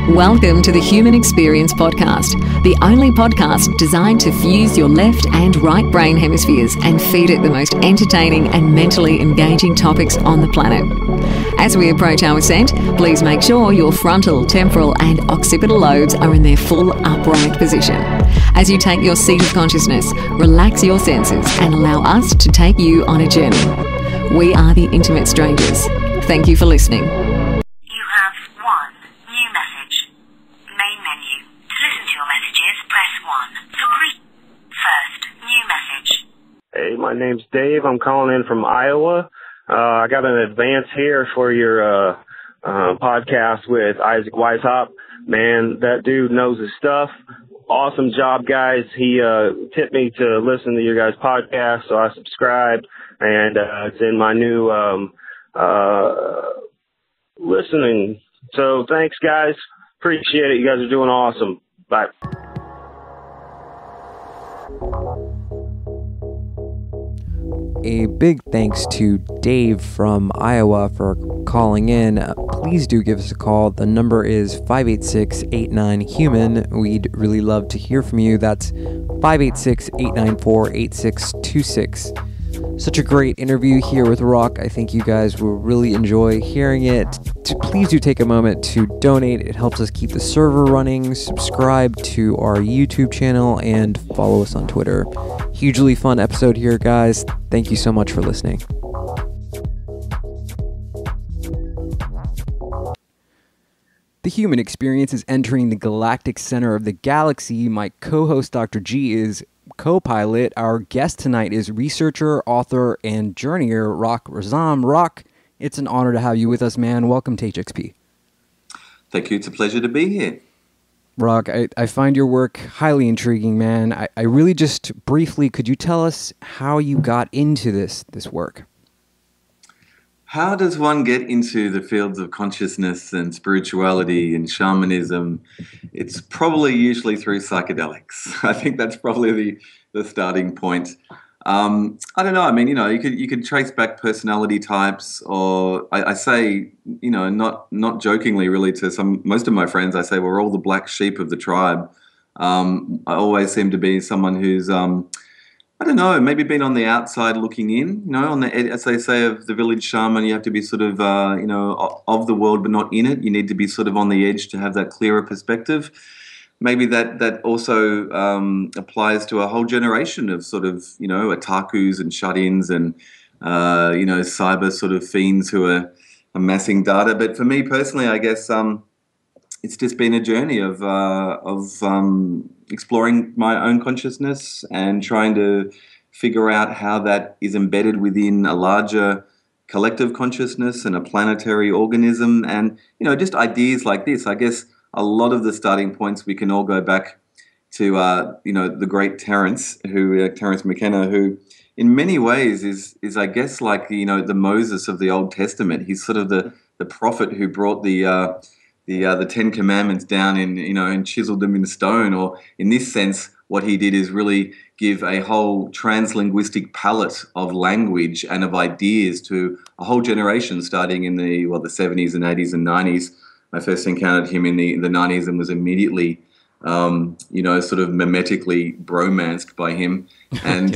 Welcome to the Human Experience Podcast, the only podcast designed to fuse your left and right brain hemispheres and feed it the most entertaining and mentally engaging topics on the planet. As we approach our ascent, please make sure your frontal, temporal and occipital lobes are in their full upright position. As you take your seat of consciousness, relax your senses and allow us to take you on a journey. We are the Intimate Strangers. Thank you for listening. You have one new message. Main menu. To listen to your messages, press 1. For first, new message. Hey, my name's Dave. I'm calling in from Iowa. I got an advance here for your podcast with Isaac Weishaupt. Man, that dude knows his stuff. Awesome job, guys. He tipped me to listen to your guys' podcast, so I subscribed, and it's in my new listening. So thanks, guys. Appreciate it. You guys are doing awesome. Bye. A big thanks to Dave from Iowa for calling in. Please do give us a call. The number is 586-89-HUMAN. We'd really love to hear from you. That's 586-894-8626. Such a great interview here with Rak. I think you guys will really enjoy hearing it. Please do take a moment to donate. It helps us keep the server running. Subscribe to our YouTube channel and follow us on Twitter. Hugely fun episode here, guys. Thank you so much for listening. The Human Experience is entering the galactic center of the galaxy. My co-host Dr. G is co-pilot. Our guest tonight is researcher, author, and journeyer Rak Razam. Rak, it's an honor to have you with us, man. Welcome to HXP. Thank you. It's a pleasure to be here. Rak, I find your work highly intriguing, man. I really just briefly, could you tell us how you got into this work? How does one get into the fields of consciousness and spirituality and shamanism? It's probably usually through psychedelics. I think that's probably the starting point. I don't know. I mean, you could trace back personality types, or I say, not jokingly really to most of my friends, I say we're all the black sheep of the tribe. I always seem to be someone who's, I don't know, maybe been on the outside looking in, on the, as they say of the village shaman, you have to be sort of, of the world but not in it. You need to be sort of on the edge to have that clearer perspective. Maybe that also applies to a whole generation of sort of, otakus and shut-ins and, cyber sort of fiends who are amassing data. But for me personally, I guess it's just been a journey of exploring my own consciousness and trying to figure out how that is embedded within a larger collective consciousness and a planetary organism, and just ideas like this. I guess a lot of the starting points we can all go back to the great Terence McKenna, who in many ways is I guess like the Moses of the Old Testament. He's sort of the prophet who brought the Ten Commandments down and chiseled them in stone. Or in this sense, what he did is really give a whole translinguistic palette of language and of ideas to a whole generation, starting in the 70s and 80s and 90s. I first encountered him in the 90s and was immediately, sort of mimetically bromanced by him. And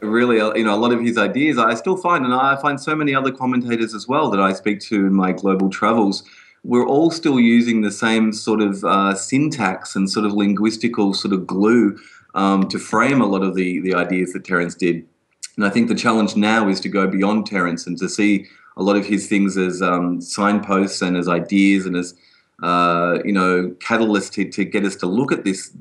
really, a lot of his ideas I still find, and I find so many other commentators as well that I speak to in my global travels, we're all still using the same sort of syntax and sort of linguistical sort of glue to frame a lot of the ideas that Terence did. And I think the challenge now is to go beyond Terence and to see a lot of his things as signposts and as ideas and as catalysts to get us to look at these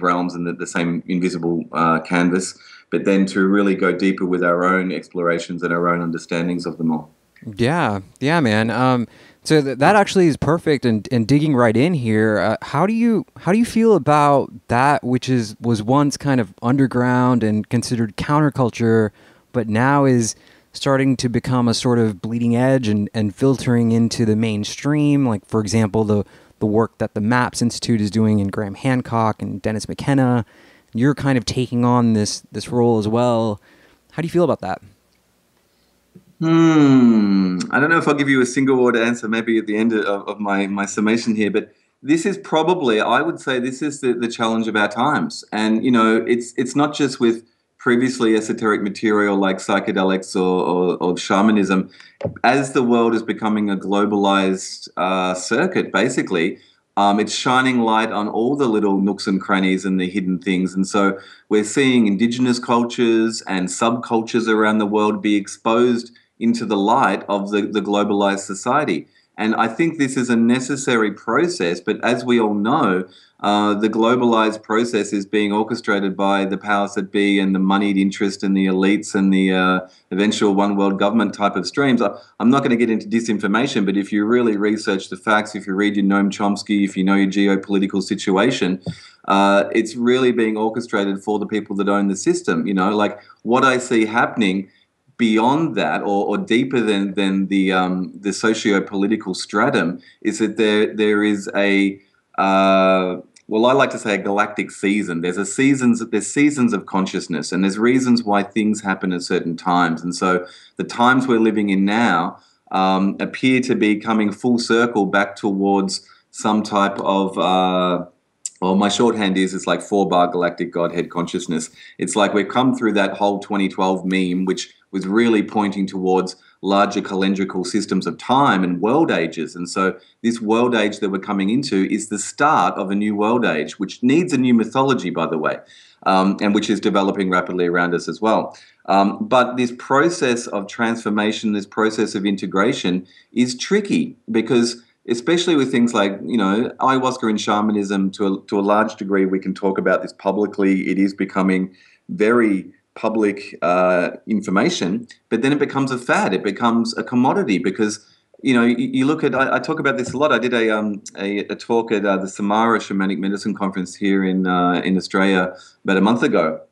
realms and the same invisible canvas, but then to really go deeper with our own explorations and our own understandings of them all. Yeah, man. So that actually is perfect, and digging right in here, how do you feel about that which was once kind of underground and considered counterculture, but now is starting to become a sort of bleeding edge and filtering into the mainstream? Like, for example, the work that the MAPS Institute is doing in Graham Hancock and Dennis McKenna. You're kind of taking on this role as well. How do you feel about that? I don't know if I'll give you a single word answer maybe at the end of my summation here, but this is probably, I would say, this is the challenge of our times. And, it's not just with previously esoteric material like psychedelics or shamanism. As the world is becoming a globalized circuit, basically, it's shining light on all the little nooks and crannies and the hidden things. And so we're seeing indigenous cultures and subcultures around the world be exposed into the light of the globalized society. And I think this is a necessary process, but as we all know, the globalized process is being orchestrated by the powers that be and the moneyed interest and the elites and the eventual one world government type of streams. I'm not going to get into disinformation, but if you really research the facts, if you read your Noam Chomsky, if you know your geopolitical situation, it's really being orchestrated for the people that own the system. Like what I see happening beyond that, or deeper than the socio-political stratum, is that there is a well, I like to say a galactic season. There's seasons of consciousness, and there's reasons why things happen at certain times. And so the times we're living in now appear to be coming full circle back towards some type of well, my shorthand is it's like 4-bar galactic Godhead consciousness. It's like we've come through that whole 2012 meme, which was really pointing towards larger calendrical systems of time and world ages. And so this world age that we're coming into is the start of a new world age, which needs a new mythology, by the way, and which is developing rapidly around us as well. But this process of transformation, this process of integration is tricky because especially with things like, ayahuasca and shamanism, to a large degree, we can talk about this publicly. It is becoming very public information, but then it becomes a fad. It becomes a commodity because, you look at, I talk about this a lot. I did a talk at the Samara Shamanic Medicine Conference here in Australia about a month ago.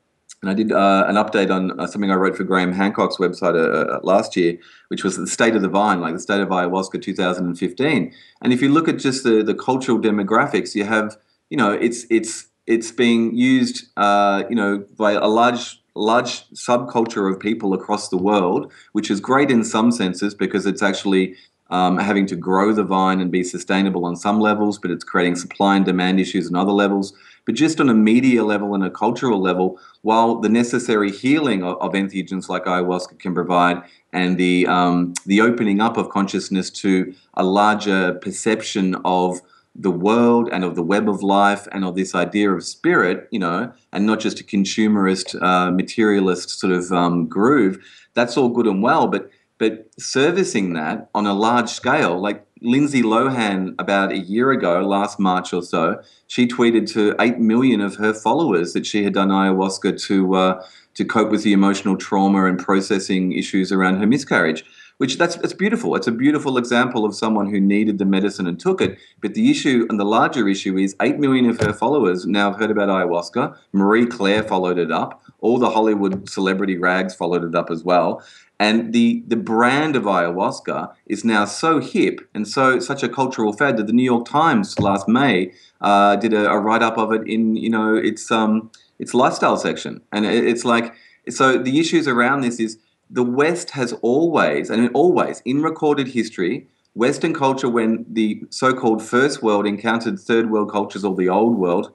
And I did an update on something I wrote for Graham Hancock's website last year, which was the state of the vine, like the state of ayahuasca 2015. And if you look at just the cultural demographics, you have, it's being used, by a large subculture of people across the world, which is great in some senses because it's actually having to grow the vine and be sustainable on some levels, but it's creating supply and demand issues on other levels. But just on a media level and a cultural level, while the necessary healing of entheogens like ayahuasca can provide, and the opening up of consciousness to a larger perception of the world and of the web of life and of this idea of spirit, and not just a consumerist, materialist sort of groove, that's all good and well. But servicing that on a large scale, like Lindsay Lohan about a year ago, last March or so, she tweeted to 8 million of her followers that she had done ayahuasca to cope with the emotional trauma and processing issues around her miscarriage. Which it's beautiful. It's a beautiful example of someone who needed the medicine and took it. But the issue, and the larger issue, is 8 million of her followers now have heard about ayahuasca. Marie Claire followed it up. All the Hollywood celebrity rags followed it up as well. And the brand of ayahuasca is now so hip and such a cultural fad that the New York Times last May did a write-up of it in its lifestyle section. And it's like, so the issues around this is, the West has always in recorded history, Western culture, when the so-called first world encountered third world cultures or the old world,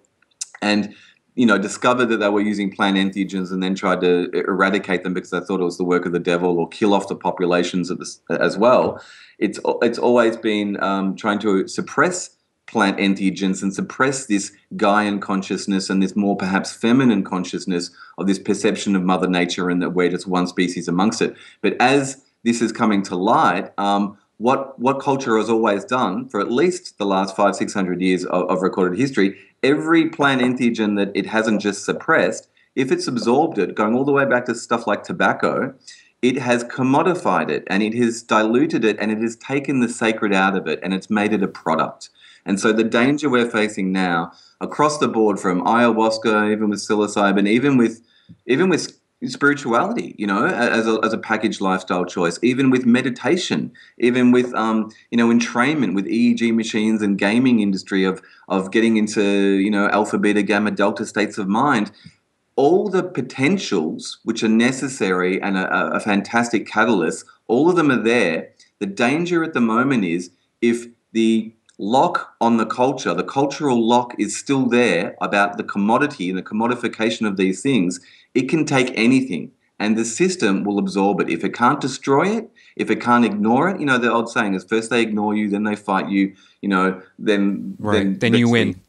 and discovered that they were using plant entheogens and then tried to eradicate them because they thought it was the work of the devil or kill off the populations as well. It's always been trying to suppress plant entheogens and suppress this Gaian consciousness and this more perhaps feminine consciousness of this perception of Mother Nature and that we're just one species amongst it. But as this is coming to light, what culture has always done for at least the last 500-600 years of recorded history, every plant entheogen that it hasn't just suppressed, if it's absorbed it, going all the way back to stuff like tobacco, it has commodified it and it has diluted it and it has taken the sacred out of it and it's made it a product. And so the danger we're facing now across the board, from ayahuasca, even with psilocybin, even with spirituality, as a packaged lifestyle choice, even with meditation, even with entrainment with EEG machines and gaming industry of getting into alpha, beta, gamma, delta states of mind. all the potentials which are necessary and a fantastic catalyst, all of them are there. The danger at the moment is if the lock on the culture, the cultural lock is still there about the commodity and the commodification of these things, it can take anything and the system will absorb it. If it can't destroy it, if it can't ignore it, the old saying is first they ignore you, then they fight you, then you win.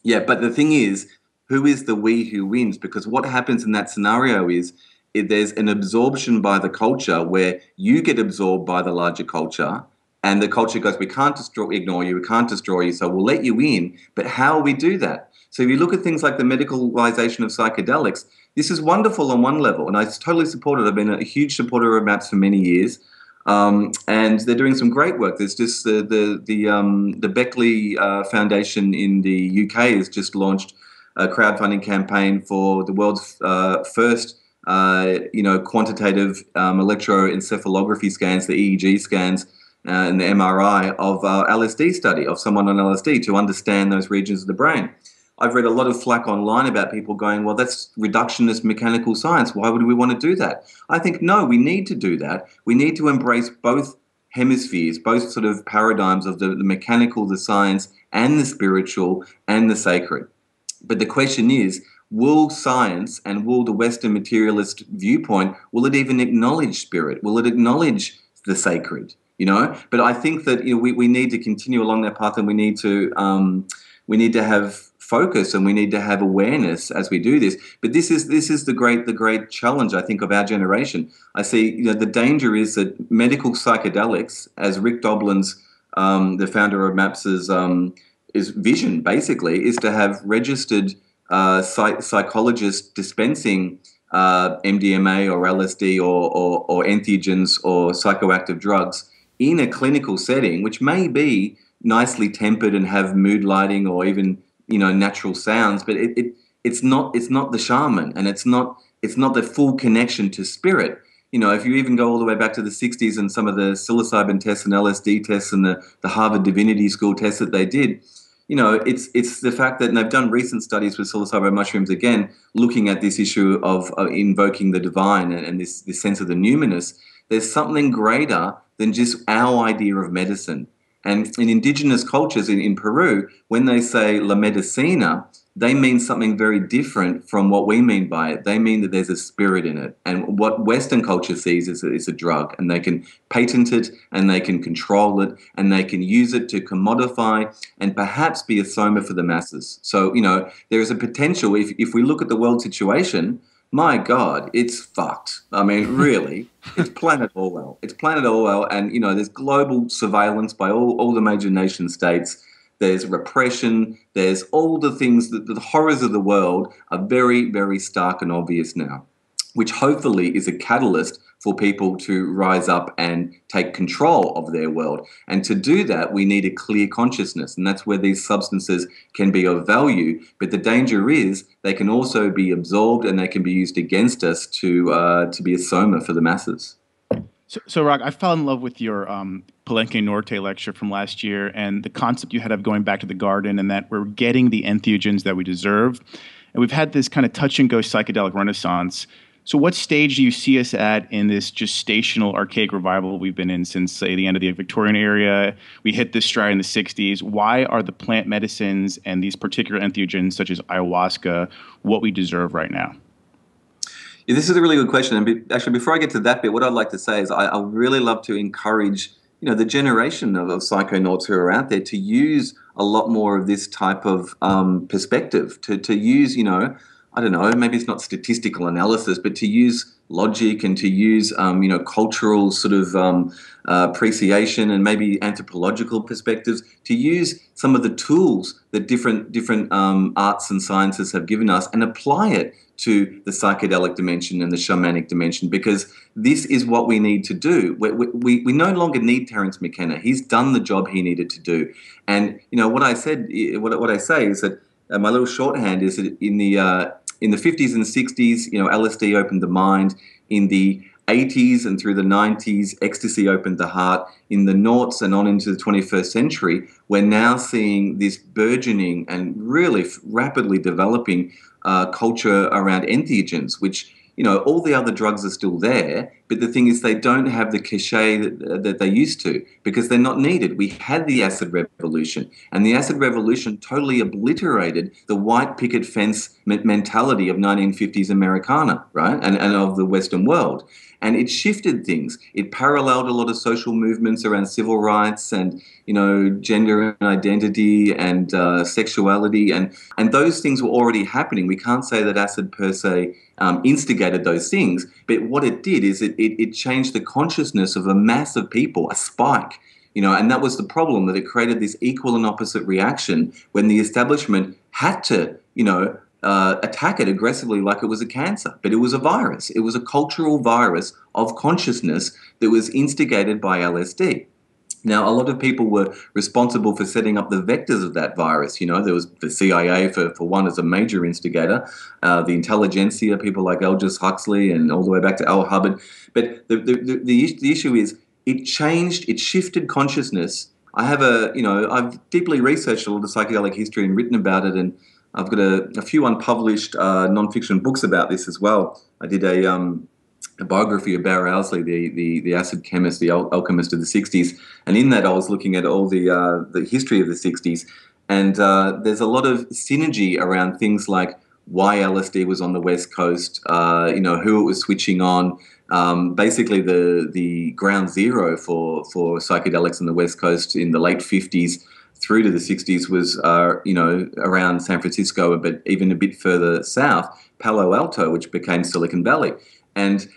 Yeah, but the thing is, who is the we who wins? Because what happens in that scenario is there's an absorption by the culture where you get absorbed by the larger culture and the culture goes, we can't ignore you, we can't destroy you, so we'll let you in. But how will we do that? So if you look at things like the medicalization of psychedelics, this is wonderful on one level, and I totally support it. I've been a huge supporter of MAPS for many years. And they're doing some great work. There's just the Beckley Foundation in the UK has just launched a crowdfunding campaign for the world's first, quantitative electroencephalography scans, the EEG scans, and the MRI of LSD study of someone on LSD to understand those regions of the brain. I've read a lot of flack online about people going, well, that's reductionist mechanical science. Why would we want to do that? I think, no, we need to do that. We need to embrace both hemispheres, both sort of paradigms of the mechanical, the science, and the spiritual, and the sacred. But the question is, will science and will the Western materialist viewpoint, will it even acknowledge spirit? Will it acknowledge the sacred? But I think that we need to continue along that path, and we need to have focus and we need to have awareness as we do this. But this is the great challenge, I think, of our generation. I see the danger is that medical psychedelics, as Rick Doblin's, the founder of MAPS's, his vision basically is to have registered psychologists dispensing MDMA or LSD or entheogens or psychoactive drugs in a clinical setting, which may be nicely tempered and have mood lighting or even natural sounds, but it's not the shaman, and it's not the full connection to spirit. If you even go all the way back to the 60s and some of the psilocybin tests and LSD tests and the Harvard Divinity School tests that they did, it's the fact that, and they've done recent studies with psilocybin mushrooms again, looking at this issue of invoking the divine and this sense of the numinous. There's something greater than just our idea of medicine. And in indigenous cultures in Peru, when they say la medicina, they mean something very different from what we mean by it. They mean that there's a spirit in it. And what Western culture sees is a drug, and they can patent it and they can control it and they can use it to commodify and perhaps be a soma for the masses. So, there is a potential, if we look at the world situation, my God, it's fucked. I mean, really, it's Planet Orwell. It's Planet Orwell, and there's global surveillance by all the major nation states. There's repression. There's all the things that the horrors of the world are very, very stark and obvious now, which hopefully is a catalyst for people to rise up and take control of their world. And to do that, we need a clear consciousness, and that's where these substances can be of value. But the danger is they can also be absorbed and they can be used against us to be a soma for the masses. So Rak, I fell in love with your Palenque Norte lecture from last year and the concept you had of going back to the garden and that we're getting the entheogens that we deserve. And we've had this kind of touch-and-go psychedelic renaissance. So what stage do you see us at in this gestational archaic revival we've been in since, say, the end of the Victorian era? We hit this stride in the 60s. Why are the plant medicines and these particular entheogens, such as ayahuasca, what we deserve right now? Yeah, this is a really good question. And actually, before I get to that bit, what I'd like to say is I really love to encourage the generation of psychonauts who are out there to use a lot more of this type of perspective, to use, I don't know, maybe it's not statistical analysis, but to use logic and to use, cultural sort of appreciation and maybe anthropological perspectives, to use some of the tools that different arts and sciences have given us and apply it to the psychedelic dimension and the shamanic dimension, because this is what we need to do. We no longer need Terence McKenna. He's done the job he needed to do. And, what I say is that my little shorthand is that in the 50s and 60s, LSD opened the mind. In the 80s and through the 90s, ecstasy opened the heart. In the noughts and on into the 21st century, we're now seeing this burgeoning and really rapidly developing culture around entheogens, which, all the other drugs are still there, but the thing is they don't have the cachet that they used to because they're not needed. We had the acid revolution, and the acid revolution totally obliterated the white picket fence mentality of 1950s Americana, right, and of the Western world. And it shifted things. It paralleled a lot of social movements around civil rights and, gender and identity and sexuality. And those things were already happening. We can't say that acid per se instigated those things. But what it did is it changed the consciousness of a mass of people, a spike. And that was the problem, that it created this equal and opposite reaction when the establishment had to, attack it aggressively like it was a cancer. But it was a virus. It was a cultural virus of consciousness that was instigated by LSD. Now, a lot of people were responsible for setting up the vectors of that virus. There was the CIA, for one, as a major instigator, the intelligentsia, people like Aldous Huxley, and all the way back to Al Hubbard. But the issue is it shifted consciousness. I've deeply researched a lot of psychedelic history and written about it, and I've got a few unpublished nonfiction books about this as well. I did a biography of Barry Owsley, the acid chemist, the alchemist of the 60s. And in that, I was looking at all the history of the 60s. And there's a lot of synergy around things like why LSD was on the West Coast, who it was switching on. Basically, the ground zero for psychedelics on the West Coast in the late 50s through to the 60s was, around San Francisco, but even a bit further south, Palo Alto, which became Silicon Valley. And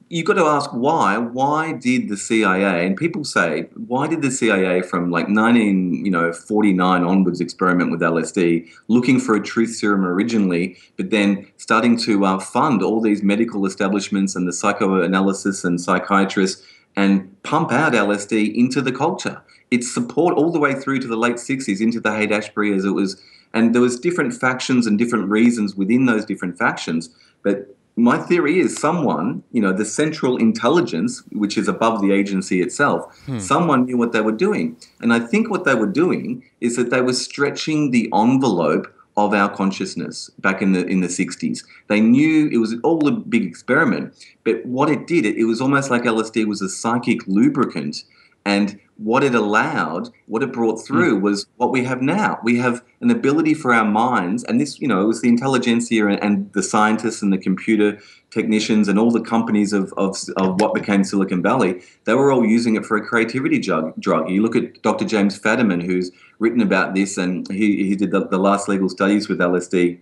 you've got to ask why. Why did the CIA, and people say, why did the CIA from like 1949 onwards experiment with LSD, looking for a truth serum originally, but then starting to fund all these medical establishments and the psychoanalysis and psychiatrists and pump out LSD into the culture? Its support all the way through to the late 60s into the Haight-Ashbury as it was, and there was different factions and different reasons within those different factions. But my theory is someone, the central intelligence, which is above the agency itself, someone knew what they were doing. And I think what they were doing is that they were stretching the envelope of our consciousness back in the 60s. They knew it was all a big experiment, but what it did, it was almost like LSD was a psychic lubricant. And what it allowed, what it brought through was what we have now. We have an ability for our minds, and this, it was the intelligentsia and the scientists and the computer technicians and all the companies of what became Silicon Valley. They were all using it for a creativity drug. You look at Dr. James Fadiman, who's written about this, and he did the last legal studies with LSD.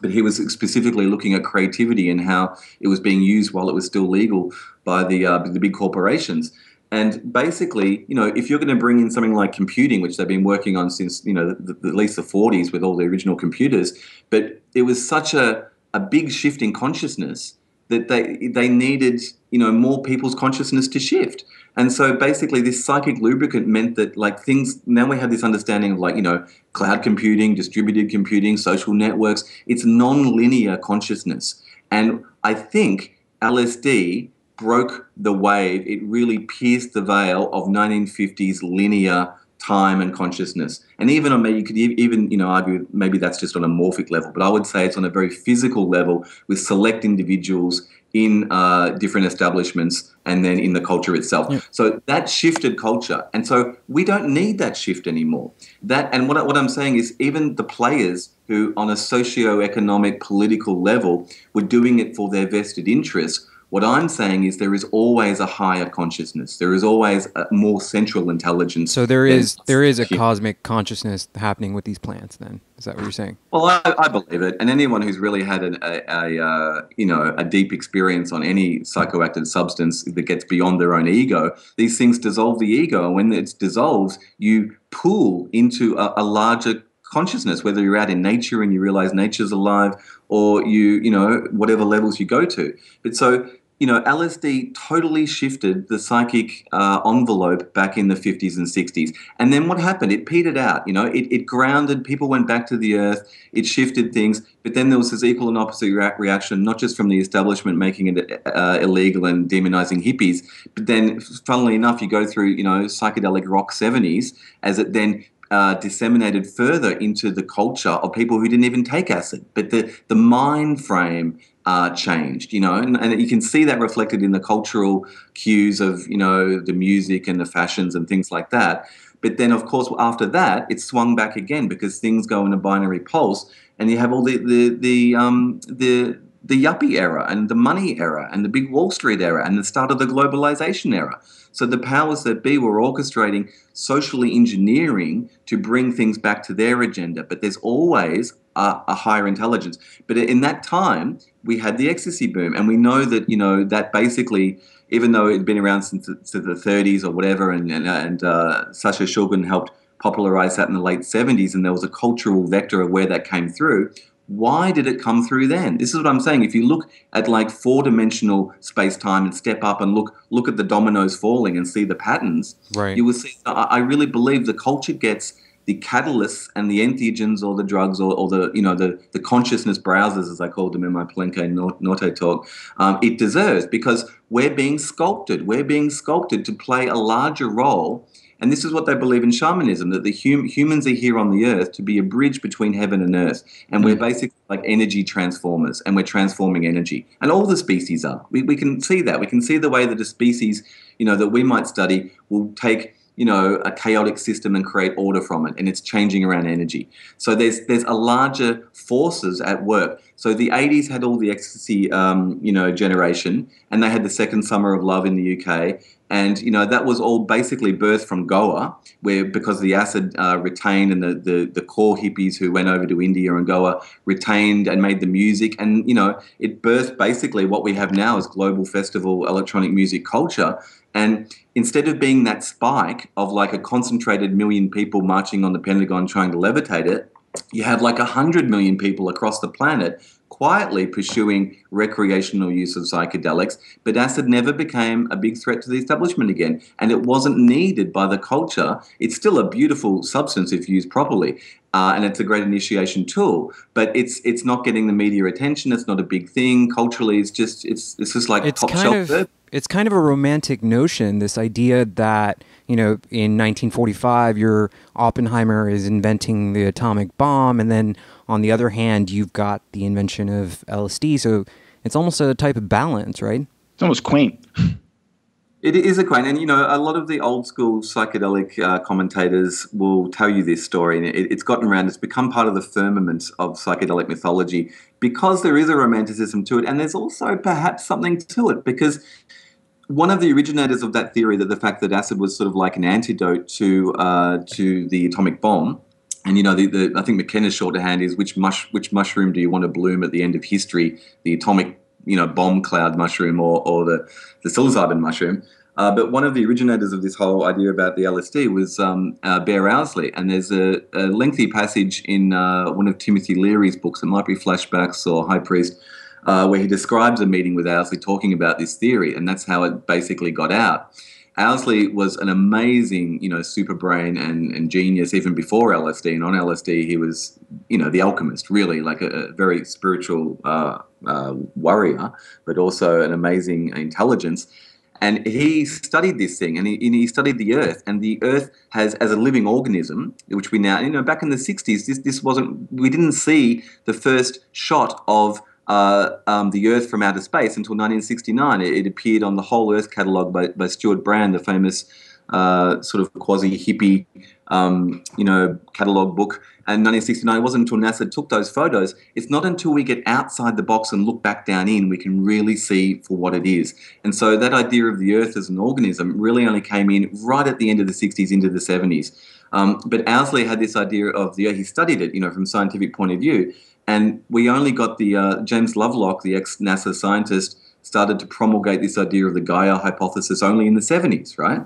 But he was specifically looking at creativity and how it was being used while it was still legal by the big corporations. And basically, if you're going to bring in something like computing, which they've been working on since, at least the 40s with all the original computers, but it was such a big shift in consciousness that they needed, more people's consciousness to shift. And so basically this psychic lubricant meant that now we have this understanding of cloud computing, distributed computing, social networks. It's non-linear consciousness. And I think LSD broke the wave. It really pierced the veil of 1950s linear time and consciousness. And even you could even argue maybe that's just on a morphic level, but I would say it's on a very physical level with select individuals in different establishments and then in the culture itself. Yeah. So that shifted culture. And so we don't need that shift anymore. And what I'm saying is even the players who on a socio-economic political level were doing it for their vested interests, what I'm saying is there is always a higher consciousness. There is always a more central intelligence. So there is a cosmic consciousness happening with these plants. Then is that what you're saying? Well, I believe it. And anyone who's really had a deep experience on any psychoactive substance that gets beyond their own ego, these things dissolve the ego. And when it dissolves, you pool into a larger consciousness, whether you're out in nature and you realize nature's alive, or whatever levels you go to. But so, LSD totally shifted the psychic envelope back in the 50s and 60s. And then what happened? It petered out, it grounded, people went back to the earth, it shifted things, but then there was this equal and opposite reaction, not just from the establishment making it illegal and demonizing hippies, but then, funnily enough, you go through, psychedelic rock 70s, as it then disseminated further into the culture of people who didn't even take acid. But the mind frame changed, and you can see that reflected in the cultural cues of, the music and the fashions and things like that. But then, of course, after that, it swung back again because things go in a binary pulse, and you have all the yuppie era and the money era and the big Wall Street era and the start of the globalization era. So the powers that be were orchestrating socially engineering to bring things back to their agenda. But there's always a higher intelligence. But in that time, we had the ecstasy boom. And we know that, that basically, even though it had been around since the 30s or whatever, and Sasha Shulgin helped popularize that in the late 70s, and there was a cultural vector of where that came through. Why did it come through then? This is what I'm saying. If you look at like four-dimensional space-time and step up and look at the dominoes falling and see the patterns, right, you will see. I really believe the culture gets the catalysts and the entheogens or the drugs or the consciousness browsers, as I called them in my Palenque Norte talk, it deserves, because we're being sculpted. We're being sculpted to play a larger role. And this is what they believe in shamanism, that the humans are here on the earth to be a bridge between heaven and earth. And we're basically like energy transformers, and we're transforming energy. And all the species are. We can see that. We can see the way that a species, that we might study will take, a chaotic system and create order from it, and it's changing around energy. So there's a larger forces at work. So the 80s had all the ecstasy, generation, and they had the second summer of love in the UK. And, that was all basically birthed from Goa, where because the acid retained, and the core hippies who went over to India and Goa retained and made the music. And, it birthed basically what we have now as global festival electronic music culture. And instead of being that spike of like a concentrated million people marching on the Pentagon trying to levitate it, you have like 100 million people across the planet quietly pursuing recreational use of psychedelics, but acid never became a big threat to the establishment again, and it wasn't needed by the culture. It's still a beautiful substance if used properly, and it's a great initiation tool, but it's not getting the media attention. It's not a big thing culturally. It's just like top shelf. It's kind of a romantic notion, this idea that, in 1945, your Oppenheimer is inventing the atomic bomb, and then on the other hand, you've got the invention of LSD. So it's almost a type of balance, right? It's almost quaint. It is a quaint, and a lot of the old school psychedelic commentators will tell you this story, and it's gotten around. It's become part of the firmament of psychedelic mythology because there is a romanticism to it, and there's also perhaps something to it because one of the originators of that theory, that the fact that acid was sort of like an antidote to the atomic bomb. And, I think McKenna's shorthand is which mushroom do you want to bloom at the end of history, the atomic, bomb cloud mushroom or the psilocybin mushroom. But one of the originators of this whole idea about the LSD was Bear Owsley. And there's a lengthy passage in one of Timothy Leary's books, it might be Flashbacks or High Priest, where he describes a meeting with Owsley talking about this theory, and that's how it basically got out. Owsley was an amazing, super brain and genius even before LSD. And on LSD, he was, the alchemist, really, like a very spiritual warrior, but also an amazing intelligence. And he studied this thing, and he studied the Earth. And the Earth has, as a living organism, which we now, back in the 60s, this wasn't, we didn't see the first shot of the Earth from outer space until 1969. It appeared on the Whole Earth catalogue by Stuart Brand, the famous sort of quasi-hippie, catalogue book. And 1969, it wasn't until NASA took those photos. It's not until we get outside the box and look back down in we can really see for what it is. And so that idea of the Earth as an organism really only came in right at the end of the 60s into the 70s. But Owsley had this idea of the Earth. He studied it, from a scientific point of view. And we only got the James Lovelock, the ex-NASA scientist, started to promulgate this idea of the Gaia hypothesis only in the 70s, right?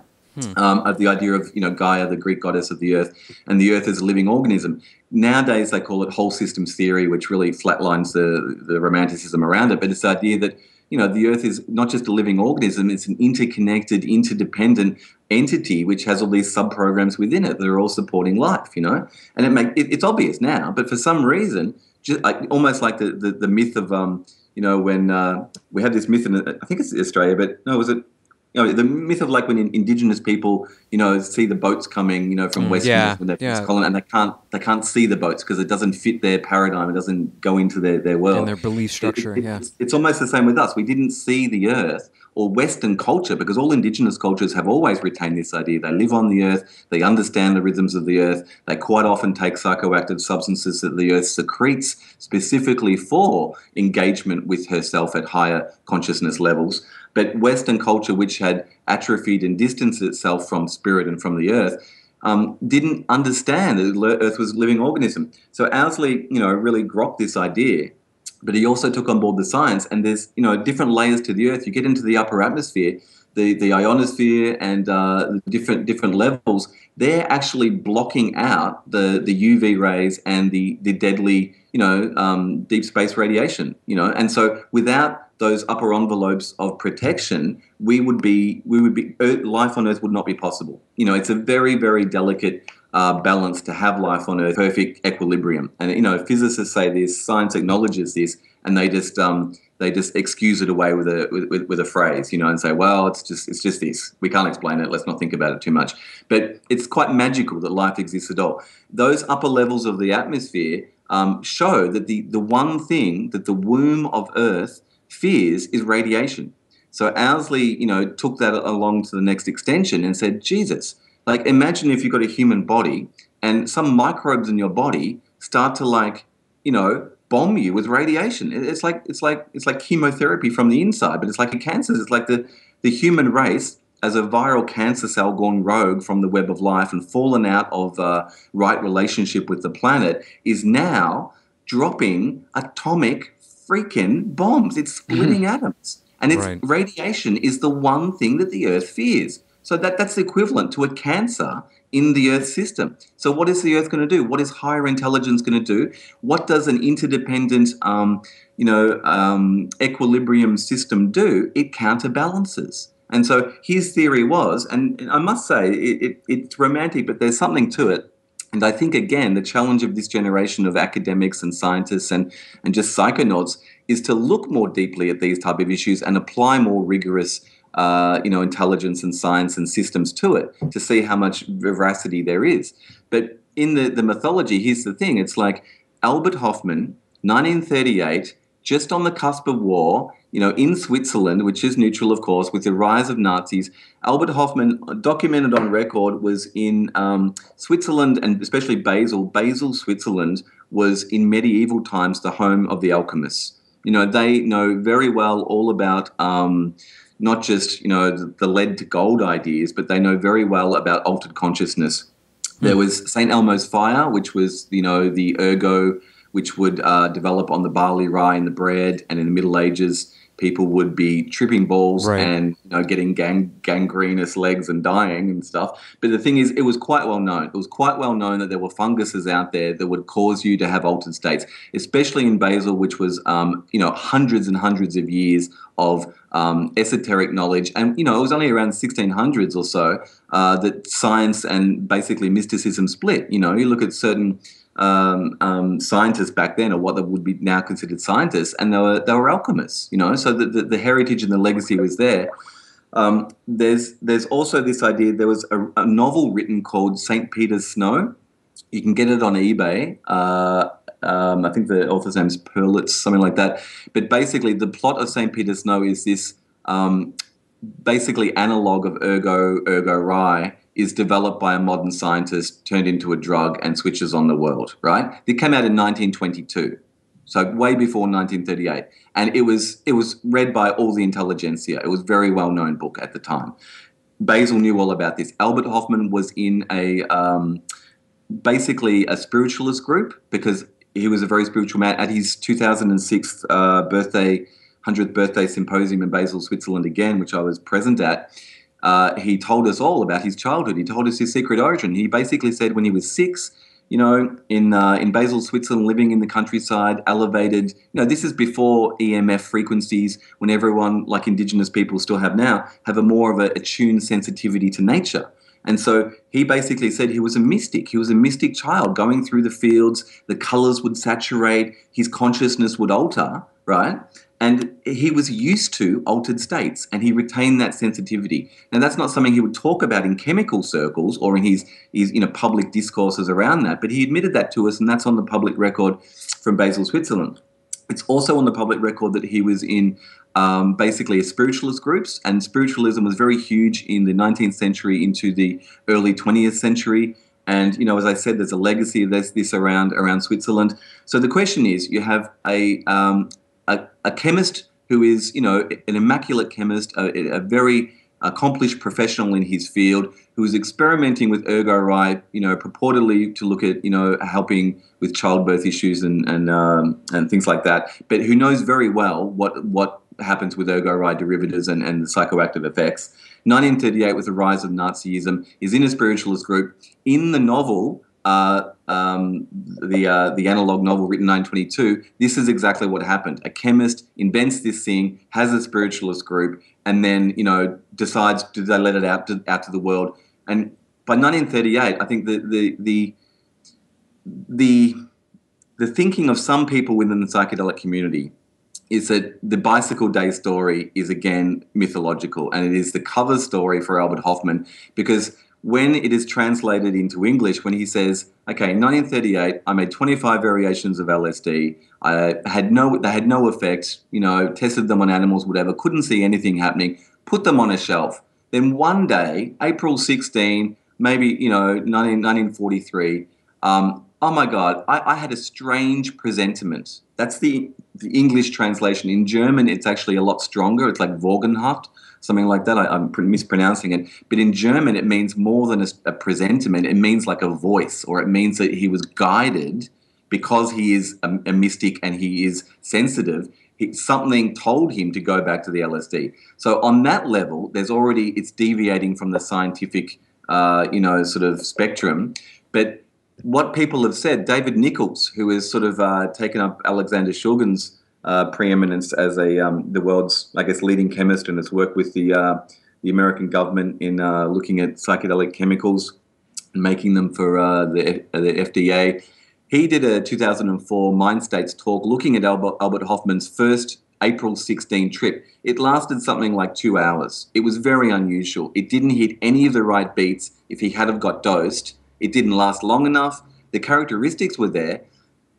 Of the idea of, Gaia, the Greek goddess of the Earth, and the Earth as a living organism. Nowadays, they call it whole systems theory, which really flatlines the romanticism around it. But it's the idea that, the Earth is not just a living organism, it's an interconnected, interdependent entity which has all these sub-programs within it that are all supporting life, And it's obvious now, but for some reason, just almost like the myth of, when we had this myth in, I think it's Australia, but no, was it the myth of like when indigenous people, see the boats coming, from Westerners when they're first colon, and they can't see the boats because it doesn't fit their paradigm. It doesn't go into their world and their belief structure. It's almost the same with us. We didn't see the earth or Western culture because all indigenous cultures have always retained this idea. They live on the earth. They understand the rhythms of the earth. They quite often take psychoactive substances that the earth secretes specifically for engagement with herself at higher consciousness levels. But Western culture, which had atrophied and distanced itself from spirit and from the earth, didn't understand that the earth was a living organism. So Owsley, really grokked this idea, but he also took on board the science. And there's, different layers to the earth. You get into the upper atmosphere, the ionosphere, and the different levels. They're actually blocking out the UV rays and the deadly, deep space radiation. And so without those upper envelopes of protection, life on Earth would not be possible. It's a very, very delicate balance to have life on Earth, perfect equilibrium. And physicists say this, science acknowledges this, and they just excuse it away with a phrase, and say, well, it's just this. We can't explain it. Let's not think about it too much. But it's quite magical that life exists at all. Those upper levels of the atmosphere show that the one thing that the womb of Earth fears is radiation. So Owsley, took that along to the next extension and said, Jesus, like imagine if you've got a human body and some microbes in your body start to bomb you with radiation. It's like chemotherapy from the inside, but it's like a cancer. It's like the human race as a viral cancer cell gone rogue from the web of life and fallen out of right relationship with the planet is now dropping atomic freaking bombs. It's splitting atoms. And radiation is the one thing that the Earth fears. So that's equivalent to a cancer in the Earth system. So what is the Earth going to do? What is higher intelligence going to do? What does an interdependent, equilibrium system do? It counterbalances. And so his theory was, and I must say it's romantic, but there's something to it. And I think, again, the challenge of this generation of academics and scientists and just psychonauts is to look more deeply at these type of issues and apply more rigorous intelligence and science and systems to it to see how much veracity there is. But in the mythology, here's the thing. It's like Albert Hofmann, 1938, just on the cusp of war, in Switzerland, which is neutral, of course, with the rise of Nazis. Albert Hofmann, documented on record, was in Switzerland and especially Basel, Switzerland, was in medieval times the home of the alchemists. They know very well all about not just, the lead to gold ideas, but they know very well about altered consciousness. There was St. Elmo's fire, which was, the ergo, which would develop on the barley, rye, and the bread. And in the Middle Ages, people would be tripping balls and getting gangrenous legs and dying and stuff. But the thing is, it was quite well known. It was quite well known that there were funguses out there that would cause you to have altered states, especially in Basel, which was hundreds and hundreds of years of esoteric knowledge. And it was only around the 1600s or so that science and basically mysticism split. You look at certain scientists back then, or what they would be now considered scientists, and they were alchemists, so the heritage and the legacy was there. There's also this idea. There was a novel written called St. Peter's Snow. You can get it on eBay. I think the author's name is Perlitz, something like that. But basically, the plot of St. Peter's Snow is this basically analog of ergo rye, is developed by a modern scientist, turned into a drug, and switches on the world, right? It came out in 1922, so way before 1938. And it was read by all the intelligentsia. It was a very well-known book at the time. Basel knew all about this. Albert Hofmann was in basically a spiritualist group because he was a very spiritual man. At his 2006 100th birthday symposium in Basel, Switzerland again, which I was present at, he told us all about his childhood. He told us his secret origin. He basically said when he was 6, in Basel, Switzerland, living in the countryside, elevated, this is before EMF frequencies, when everyone, like indigenous people still have now, have a more of a attuned sensitivity to nature. And so he basically said he was a mystic. He was a mystic child going through the fields. The colors would saturate. His consciousness would alter, right? And he was used to altered states, and he retained that sensitivity. Now, that's not something he would talk about in chemical circles or in his public discourses around that, but he admitted that to us, and that's on the public record from Basel, Switzerland. It's also on the public record that he was in basically spiritualist groups, and spiritualism was very huge in the 19th century into the early 20th century. And, as I said, there's a legacy of this around Switzerland. So the question is, you have a chemist who is, an immaculate chemist, a very accomplished professional in his field, who is experimenting with ergo-ride, purportedly to look at, helping with childbirth issues and things like that, but who knows very well what happens with ergo-ride derivatives and the psychoactive effects. 1938, with the rise of Nazism, is in a spiritualist group. In the novel, the analog novel written in 1922, this is exactly what happened. A chemist invents this thing, has a spiritualist group, and then decides, do they let it out to the world? And by 1938, I think the thinking of some people within the psychedelic community is that the Bicycle Day story is again mythological, and it is the cover story for Albert Hofmann, because when it is translated into English, when he says, okay, in 1938, I made 25 variations of LSD. They had no effect, tested them on animals, whatever, couldn't see anything happening, put them on a shelf. Then one day, April 16, maybe, 1943, oh my God, I had a strange presentiment. That's the English translation. In German, it's actually a lot stronger. It's like Wogenhaft, something like that. I'm mispronouncing it. But in German, it means more than a presentiment. It means like a voice, or it means that he was guided because he is a mystic and he is sensitive. Something told him to go back to the LSD. So on that level, it's deviating from the scientific, sort of spectrum. But what people have said, David Nichols, who has sort of taken up Alexander Shulgin's preeminence as the world's, I guess, leading chemist, and has worked with the American government in looking at psychedelic chemicals and making them for the FDA. He did a 2004 Mind States talk looking at Albert Hofmann's first April 16 trip. It lasted something like 2 hours. It was very unusual. It didn't hit any of the right beats if he had have got dosed. It didn't last long enough. The characteristics were there.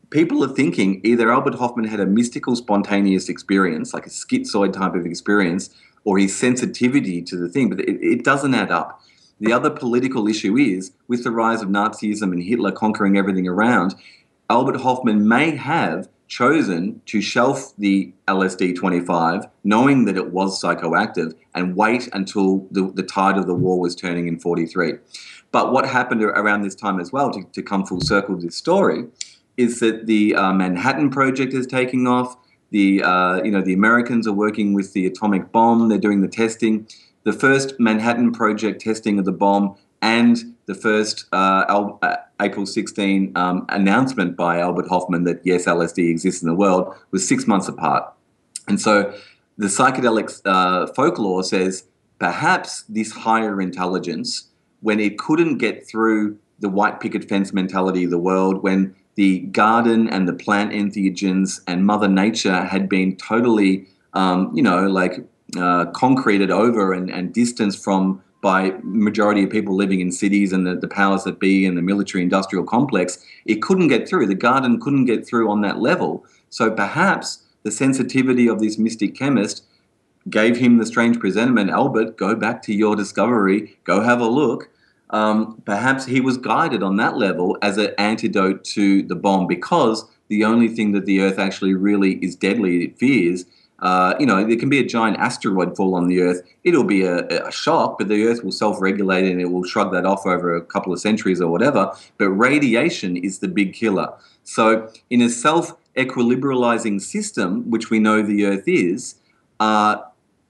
People are thinking either Albert Hofmann had a mystical, spontaneous experience, like a schizoid type of experience, or his sensitivity to the thing, but it doesn't add up. The other political issue is, with the rise of Nazism and Hitler conquering everything around, Albert Hofmann may have chosen to shelf the LSD-25, knowing that it was psychoactive, and wait until the tide of the war was turning in 1943. But what happened around this time as well, to come full circle with this story, is that the Manhattan Project is taking off. The Americans are working with the atomic bomb. They're doing the testing. The first Manhattan Project testing of the bomb and the first April 16 announcement by Albert Hofmann that, yes, LSD exists in the world was 6 months apart. And so the psychedelic folklore says perhaps this higher intelligence, when it couldn't get through the white picket fence mentality of the world, when the garden and the plant entheogens and Mother Nature had been totally, concreted over and distanced from by majority of people living in cities and the powers that be and the military-industrial complex, it couldn't get through. The garden couldn't get through on that level. So perhaps the sensitivity of this mystic chemist gave him the strange presentiment, Albert, go back to your discovery, go have a look. Perhaps he was guided on that level as an antidote to the bomb, because the only thing that the Earth actually really is deadly, it fears, there can be a giant asteroid fall on the Earth. It'll be a shock, but the Earth will self-regulate and it will shrug that off over a couple of centuries or whatever. But radiation is the big killer. So in a self-equilibralizing system, which we know the Earth is,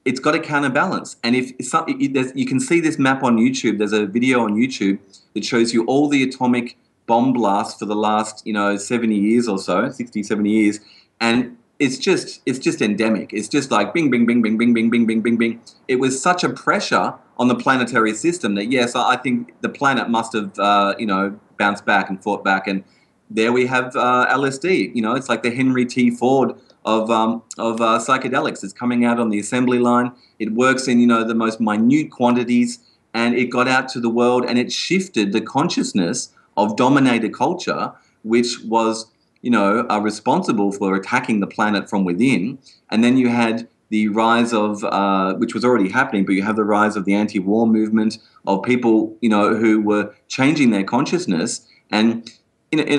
it's got a counterbalance. And you can see this map on YouTube. There's a video on YouTube that shows you all the atomic bomb blasts for the last 70 years or so, 60, 70 years, and it's just endemic. It's just like bing, bing, bing, bing, bing, bing, bing, bing, bing, bing. It was such a pressure on the planetary system that, yes, I think the planet must have bounced back and fought back. And there we have LSD. It's like the Henry T. Ford of psychedelics. It's coming out on the assembly line. It works in, the most minute quantities, and it got out to the world, and it shifted the consciousness of dominator culture, which was, responsible for attacking the planet from within. And then you had the rise of, which was already happening, but you have the rise of the anti-war movement, of people, who were changing their consciousness. And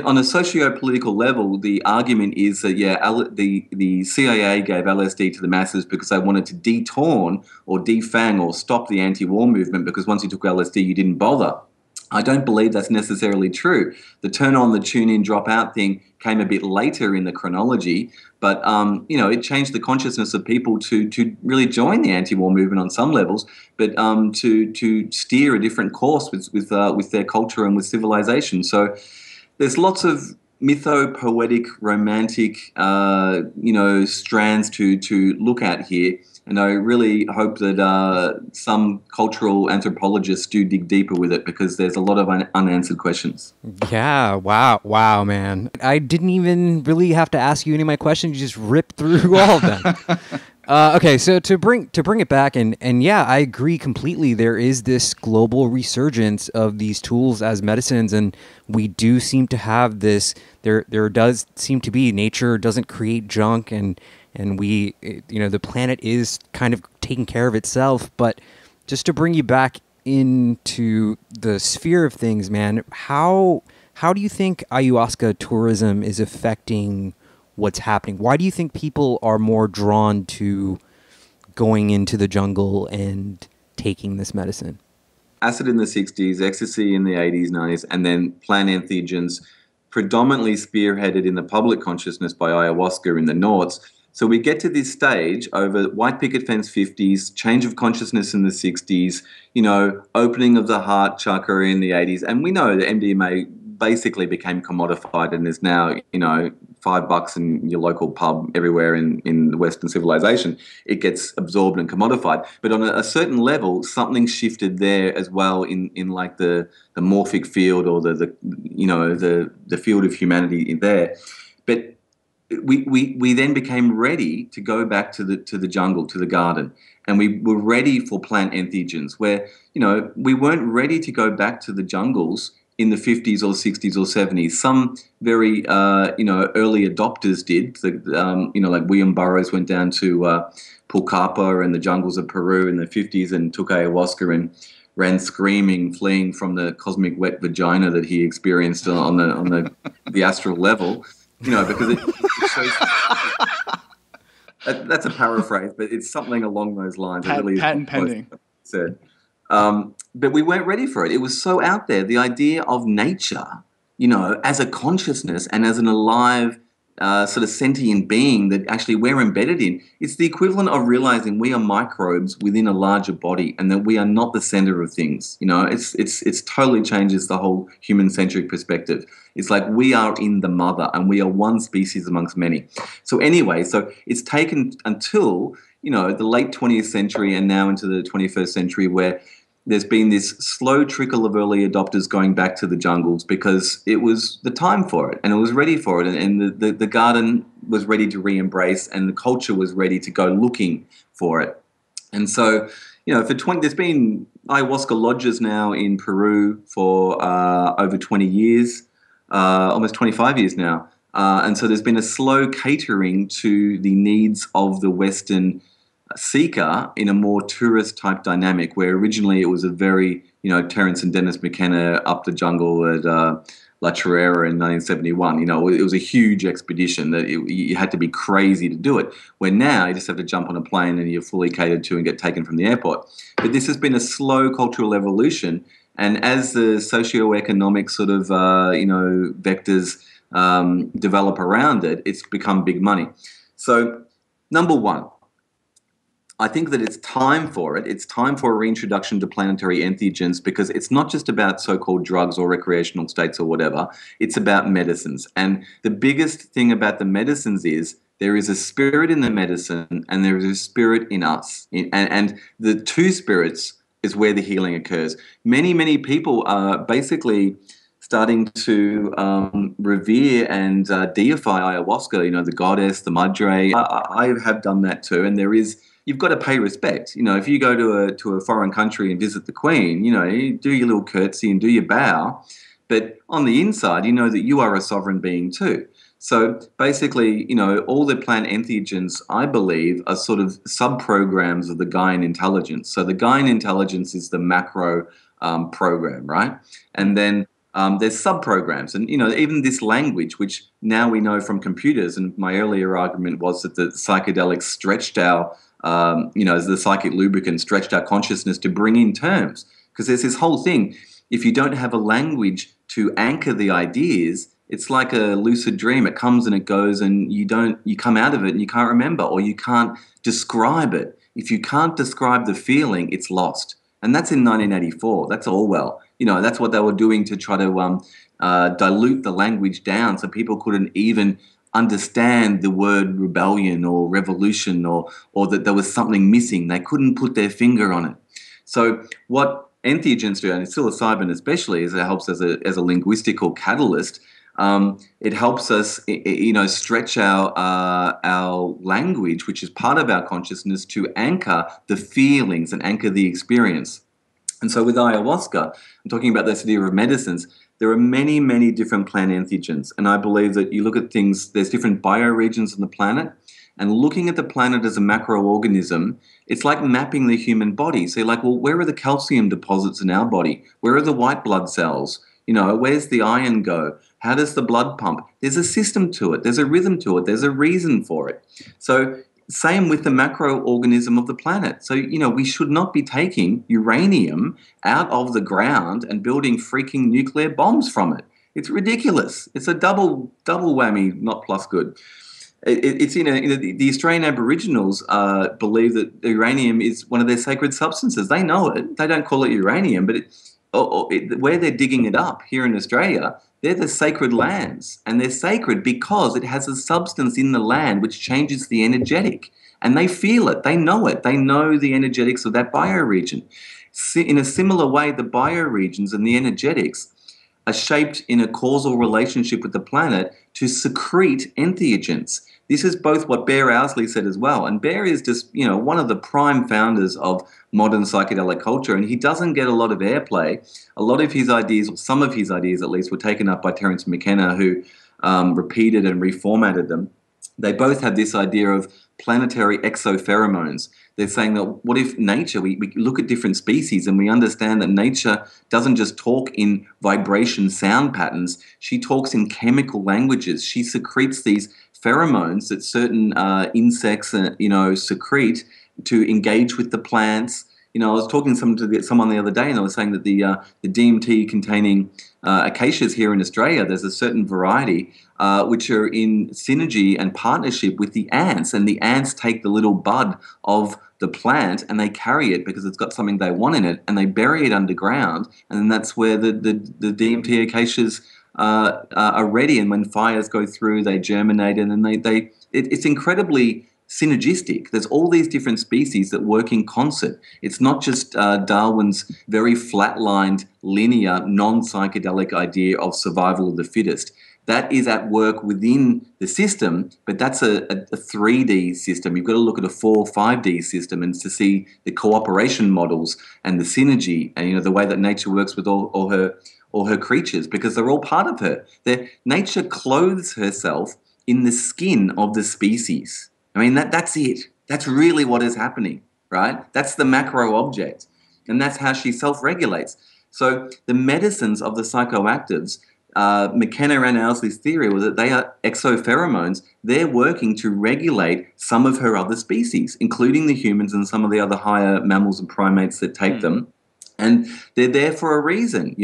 on a socio-political level, the argument is that, the CIA gave LSD to the masses because they wanted to detorn or defang or stop the anti-war movement, because once you took LSD, you didn't bother. I don't believe that's necessarily true. The turn on, the tune in, drop out thing came a bit later in the chronology, but it changed the consciousness of people to really join the anti-war movement on some levels, but to steer a different course with their culture and with civilization. So there's lots of mytho-poetic, romantic, strands to look at here. And I really hope that some cultural anthropologists do dig deeper with it, because there's a lot of unanswered questions. Yeah, wow, man. I didn't even really have to ask you any of my questions. You just ripped through all of them. Okay, so to bring it back, and yeah, I agree completely. There is this global resurgence of these tools as medicines, and we do seem to have this. There does seem to be, nature doesn't create junk, and we, the planet is kind of taking care of itself. But just to bring you back into the sphere of things, man, how do you think ayahuasca tourism is affecting what's happening? Why do you think people are more drawn to going into the jungle and taking this medicine? Acid in the 60s, ecstasy in the 80s, 90s, and then plant entheogens, predominantly spearheaded in the public consciousness by ayahuasca in the noughts. So we get to this stage over white picket fence 50s, change of consciousness in the 60s, opening of the heart chakra in the 80s. And we know that MDMA basically became commodified and is now, $5 in your local pub everywhere in the Western civilization. It gets absorbed and commodified. But on a certain level, something shifted there as well in like the morphic field, or the field of humanity in there. But we then became ready to go back to the jungle, to the garden, and we were ready for plant entheogens, where we weren't ready to go back to the jungles in the 50s or 60s or 70s. Some very early adopters did. Like William Burroughs went down to Pucallpa and the jungles of Peru in the 50s and took ayahuasca and ran screaming, fleeing from the cosmic wet vagina that he experienced on the astral level. Because it shows. That's a paraphrase, but it's something along those lines. Patent pending. Said. But we weren't ready for it. It was so out there. The idea of nature, as a consciousness and as an alive sort of sentient being that actually we're embedded in, it's the equivalent of realizing we are microbes within a larger body and that we are not the center of things. It's totally changes the whole human-centric perspective. It's like we are in the mother and we are one species amongst many. So anyway, it's taken until, the late 20th century and now into the 21st century where there's been this slow trickle of early adopters going back to the jungles because it was the time for it and it was ready for it, and the garden was ready to re-embrace and the culture was ready to go looking for it. And so, there's been ayahuasca lodges now in Peru for over 20 years, almost 25 years now. And so there's been a slow catering to the needs of the Western seeker in a more tourist type dynamic, where originally it was a very, Terence and Dennis McKenna up the jungle at La Chorrera in 1971. It was a huge expedition that you had to be crazy to do it, where now you just have to jump on a plane and you're fully catered to and get taken from the airport. But this has been a slow cultural evolution, and as the socioeconomic sort of, vectors develop around it, it's become big money. So, number one, I think that it's time for it. It's time for a reintroduction to planetary entheogens, because it's not just about so-called drugs or recreational states or whatever. It's about medicines. And the biggest thing about the medicines is there is a spirit in the medicine and there is a spirit in us. And the two spirits is where the healing occurs. Many, many people are basically starting to revere and deify ayahuasca, the goddess, the madre. I have done that too, and you've got to pay respect. If you go to a foreign country and visit the Queen, you do your little curtsy and do your bow, but on the inside, you know that you are a sovereign being too. So basically, all the plant entheogens, I believe, are sort of sub-programs of the Gaian intelligence. So the Gaian intelligence is the macro program, right? And then there's sub-programs. And, even this language, which now we know from computers, and my earlier argument was that the psychedelics stretched our, as the psychic lubricant stretched our consciousness to bring in terms. Because there's this whole thing, if you don't have a language to anchor the ideas, it's like a lucid dream. It comes and it goes, and you come out of it and you can't remember, or you can't describe it. If you can't describe the feeling, it's lost. And that's in 1984. That's Orwell. That's what they were doing to try to dilute the language down so people couldn't even understand the word rebellion or revolution, or that there was something missing. They couldn't put their finger on it. So what entheogens do, and psilocybin especially, is it helps as a linguistical catalyst. It helps us, stretch our language, which is part of our consciousness, to anchor the feelings and anchor the experience. And so with ayahuasca, I'm talking about this idea of medicines. There are many, many different plant entheogens, and I believe that you look at things, there's different bioregions on the planet, and looking at the planet as a macroorganism, it's like mapping the human body. So you're like, well, where are the calcium deposits in our body? Where are the white blood cells? Where's the iron go? How does the blood pump? There's a system to it. There's a rhythm to it. There's a reason for it. So same with the macroorganism of the planet. So, we should not be taking uranium out of the ground and building freaking nuclear bombs from it. It's ridiculous. It's a double whammy, not plus good. It's the Australian Aboriginals believe that uranium is one of their sacred substances. They know it. They don't call it uranium, but where they're digging it up here in Australia, they're the sacred lands, and they're sacred because it has a substance in the land which changes the energetic, and they feel it, they know it, they know the energetics of that bioregion. In a similar way, the bioregions and the energetics are shaped in a causal relationship with the planet to secrete entheogens. This is both what Bear Owsley said as well. And Bear is just, one of the prime founders of modern psychedelic culture, and he doesn't get a lot of airplay. A lot of his ideas, or some of his ideas at least, were taken up by Terence McKenna, who repeated and reformatted them. They both have this idea of planetary exopheromones. They're saying that what if nature, we look at different species and we understand that nature doesn't just talk in vibration sound patterns, she talks in chemical languages. She secretes these pheromones that certain insects, secrete to engage with the plants. I was talking to someone the other day, and I was saying that the DMT containing acacias here in Australia, there's a certain variety which are in synergy and partnership with the ants, and the ants take the little bud of the plant and they carry it because it's got something they want in it, and they bury it underground, and then that's where the DMT acacias are ready. And when fires go through, they germinate, and then it's incredibly synergistic. There's all these different species that work in concert. It's not just Darwin's very flatlined, linear, non-psychedelic idea of survival of the fittest. That is at work within the system, but that's a 3D system. You've got to look at a 4, 5D system and to see the cooperation models and the synergy and the way that nature works with all her creatures, because they're all part of her. Nature clothes herself in the skin of the species. I mean, that's it. That's really what is happening, right? That's the macro object, and that's how she self-regulates. So the medicines of the psychoactives, McKenna and Owsley's theory was that they are exopheromones. They're working to regulate some of her other species, including the humans and some of the other higher mammals and primates that take them. And they're there for a reason,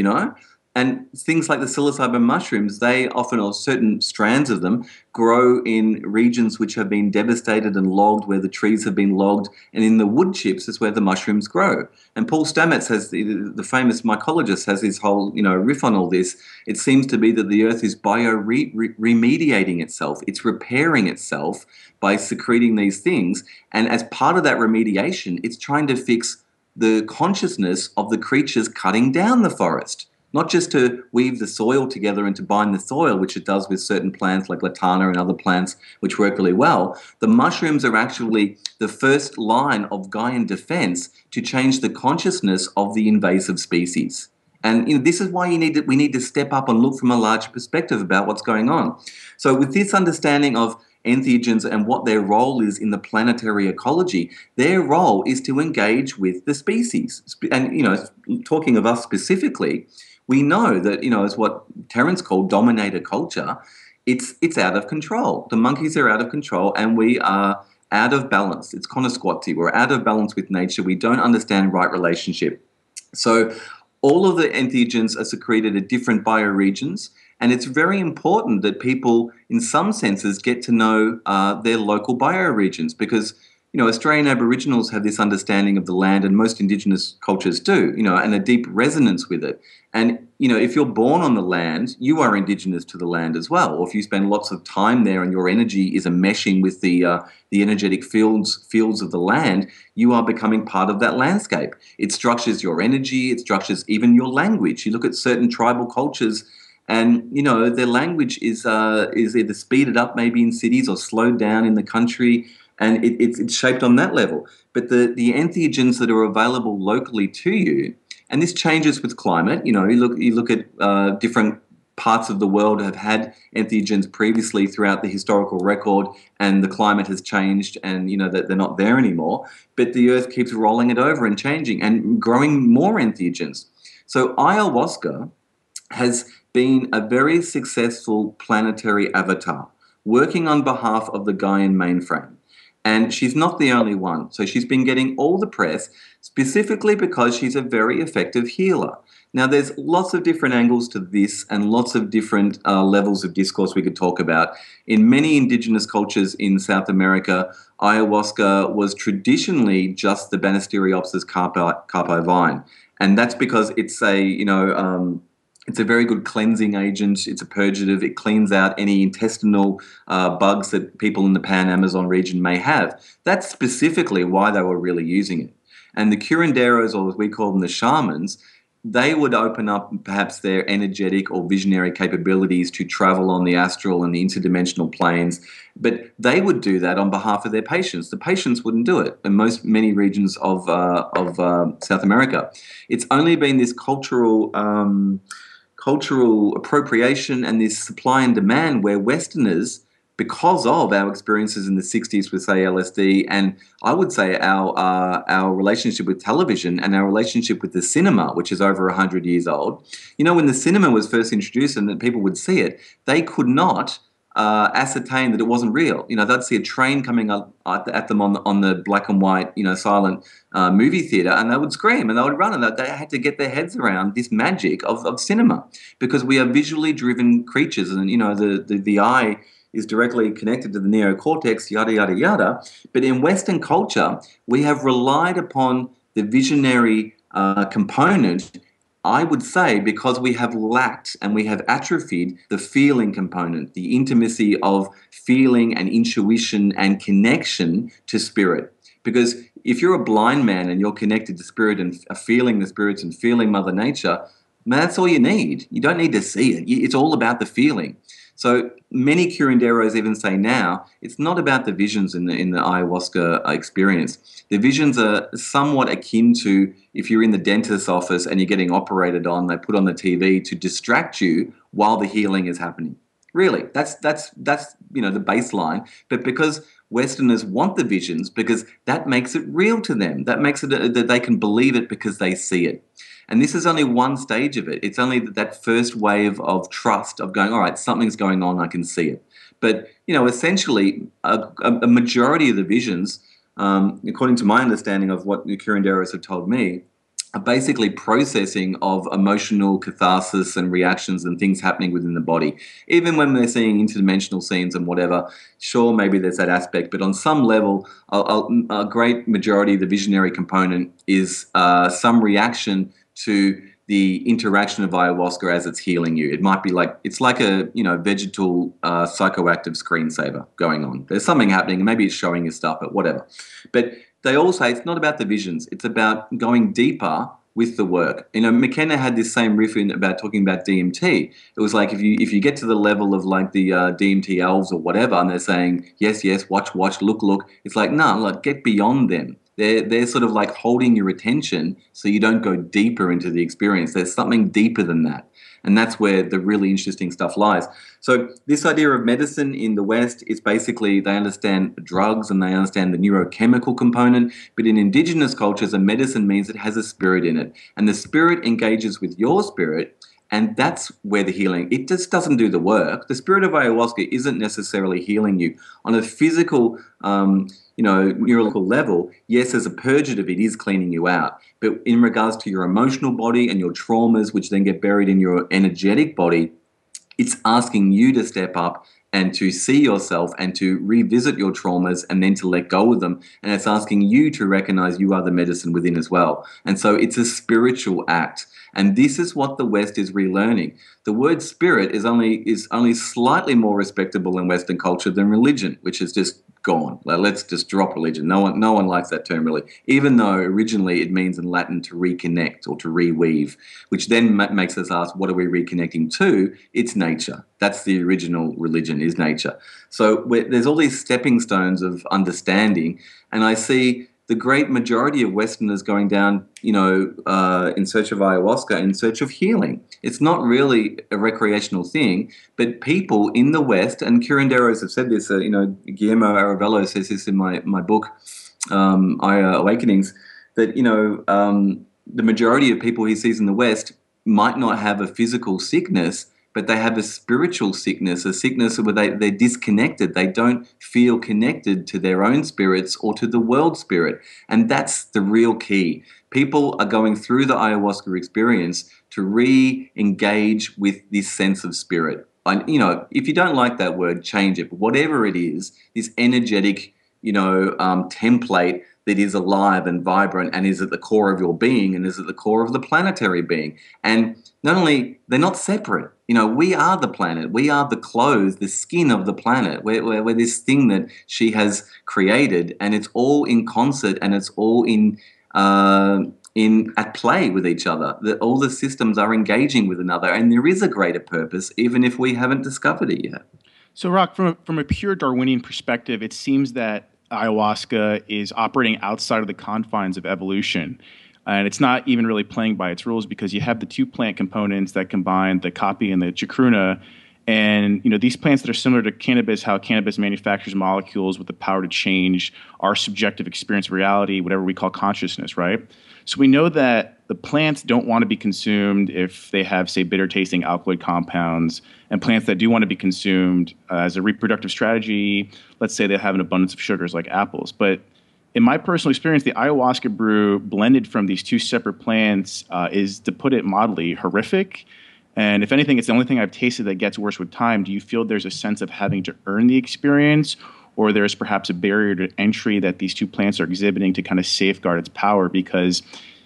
And things like the psilocybin mushrooms, they often, or certain strands of them, grow in regions which have been devastated and logged, where the trees have been logged, and in the wood chips is where the mushrooms grow. And Paul Stamets has, the famous mycologist, has his whole, riff on all this. It seems to be that the earth is remediating itself. It's repairing itself by secreting these things. And as part of that remediation, it's trying to fix the consciousness of the creatures cutting down the forest. not just to weave the soil together and to bind the soil, which it does with certain plants like Latana and other plants, which work really well. The mushrooms are actually the first line of Gaian defense to change the consciousness of the invasive species. And this is why we need to step up and look from a larger perspective about what's going on. So with this understanding of entheogens and what their role is in the planetary ecology, their role is to engage with the species. And, talking of us specifically, we know that, as what Terence called dominator culture, it's out of control. The monkeys are out of control and we are out of balance. It's Conosquatty. We're out of balance with nature. We don't understand right relationship. So all of the entheogens are secreted at different bioregions, and it's very important that people, in some senses, get to know their local bioregions because, Australian Aboriginals have this understanding of the land, and most Indigenous cultures do, and a deep resonance with it. And, if you're born on the land, you are Indigenous to the land as well. Or if you spend lots of time there and your energy is enmeshing with the energetic fields of the land, you are becoming part of that landscape. It structures your energy. It structures even your language. You look at certain tribal cultures, and their language is either speeded up maybe in cities or slowed down in the country, and it's shaped on that level. But the entheogens that are available locally to you, and this changes with climate. You look at different parts of the world have had entheogens previously throughout the historical record, and the climate has changed, and that they're not there anymore. But the Earth keeps rolling it over and changing and growing more entheogens. So ayahuasca has been a very successful planetary avatar, working on behalf of the Gaian mainframe. And she's not the only one. So she's been getting all the press, specifically because she's a very effective healer. Now, there's lots of different angles to this and lots of different levels of discourse we could talk about. In many indigenous cultures in South America, ayahuasca was traditionally just the Banisteriopsis carpi vine. And that's because it's it's a very good cleansing agent. It's a purgative. It cleans out any intestinal bugs that people in the Pan-Amazon region may have. That's specifically why they were really using it. And the curanderos, or as we call them, the shamans, they would open up perhaps their energetic or visionary capabilities to travel on the astral and the interdimensional planes, but they would do that on behalf of their patients. The patients wouldn't do it in many regions of South America. It's only been this cultural appropriation and this supply and demand where Westerners, because of our experiences in the 60s with, say, LSD, and I would say our relationship with television and our relationship with the cinema, which is over 100 years old. When the cinema was first introduced and that people would see it, they could not ascertain that it wasn't real. They'd see a train coming up at them on the black and white, silent movie theater, and they would scream and they would run, and they had to get their heads around this magic of cinema, because we are visually driven creatures, and the eye is directly connected to the neocortex, yada, yada, yada. But in Western culture, we have relied upon the visionary component, I would say, because we have lacked and we have atrophied the feeling component, the intimacy of feeling and intuition and connection to spirit. Because if you're a blind man and you're connected to spirit and are feeling the spirits and feeling Mother Nature, man, that's all you need. You don't need to see it. It's all about the feeling. So many curanderos even say now it's not about the visions in the ayahuasca experience. The visions are somewhat akin to if you're in the dentist's office and you're getting operated on, they put on the TV to distract you while the healing is happening. Really, that's the baseline. But because Westerners want the visions, because that makes it real to them, that makes it that they can believe it because they see it. And this is only one stage of it. It's only that first wave of trust of going, all right, something's going on, I can see it. But, essentially a majority of the visions, according to my understanding of what the curanderos have told me, are basically processing of emotional catharsis and reactions and things happening within the body. Even when they're seeing interdimensional scenes and whatever, sure, maybe there's that aspect, but on some level, a great majority of the visionary component is some reaction to the interaction of ayahuasca as it's healing you. It might be it's like a vegetal psychoactive screensaver going on. There's something happening, and maybe it's showing you stuff, but whatever. But they all say it's not about the visions. It's about going deeper with the work. McKenna had this same riff about talking about DMT. It was like if you get to the level of like the DMT elves or whatever, and they're saying yes, watch, look. It's like no, like get beyond them. They're sort of like holding your attention so you don't go deeper into the experience. There's something deeper than that. And that's where the really interesting stuff lies. So this idea of medicine in the West is basically they understand drugs and they understand the neurochemical component. But in indigenous cultures, a medicine means it has a spirit in it. And the spirit engages with your spirit. And that's where the healing, it just doesn't do the work. The spirit of ayahuasca isn't necessarily healing you. On a physical, neurological level, yes, as a purgative, it is cleaning you out. But in regards to your emotional body and your traumas, which then get buried in your energetic body, it's asking you to step up and to see yourself and to revisit your traumas and then to let go of them. And it's asking you to recognize you are the medicine within as well. And so it's a spiritual act. And this is what the West is relearning. The word spirit is only slightly more respectable in Western culture than religion, which is just gone. Let's just drop religion. No one likes that term really, even though originally it means in Latin to reconnect or to reweave, which then makes us ask, what are we reconnecting to? It's nature. That's the original religion, is nature. So there's all these stepping stones of understanding, and I see the great majority of Westerners going down, in search of ayahuasca, in search of healing. It's not really a recreational thing, but people in the West, and curanderos have said this, Guillermo Aravello says this in my book, Awakenings, that, the majority of people he sees in the West might not have a physical sickness, but they have a spiritual sickness, a sickness where they're disconnected. They don't feel connected to their own spirits or to the world spirit. And that's the real key. People are going through the ayahuasca experience to re-engage with this sense of spirit. And, if you don't like that word, change it. But whatever it is, this energetic, template that is alive and vibrant and is at the core of your being and is at the core of the planetary being. And not only, they're not separate. We are the planet. We are the clothes, the skin of the planet. We're this thing that she has created, and it's all in concert and it's all at play with each other. That all the systems are engaging with another, and there is a greater purpose, even if we haven't discovered it yet. So, Rak, from a pure Darwinian perspective, it seems that ayahuasca is operating outside of the confines of evolution. And it's not even really playing by its rules because you have the two plant components that combine the caapi and the chacruna. And these plants that are similar to cannabis, how cannabis manufactures molecules with the power to change our subjective experience of reality, whatever we call consciousness, right? So we know that the plants don't want to be consumed if they have, say, bitter tasting alkaloid compounds, and plants that do want to be consumed as a reproductive strategy, let's say they have an abundance of sugars like apples. But in my personal experience, the ayahuasca brew blended from these two separate plants is, to put it mildly, horrific. And if anything, it's the only thing I've tasted that gets worse with time. Do you feel there's a sense of having to earn the experience, or there's perhaps a barrier to entry that these two plants are exhibiting to kind of safeguard its power? Because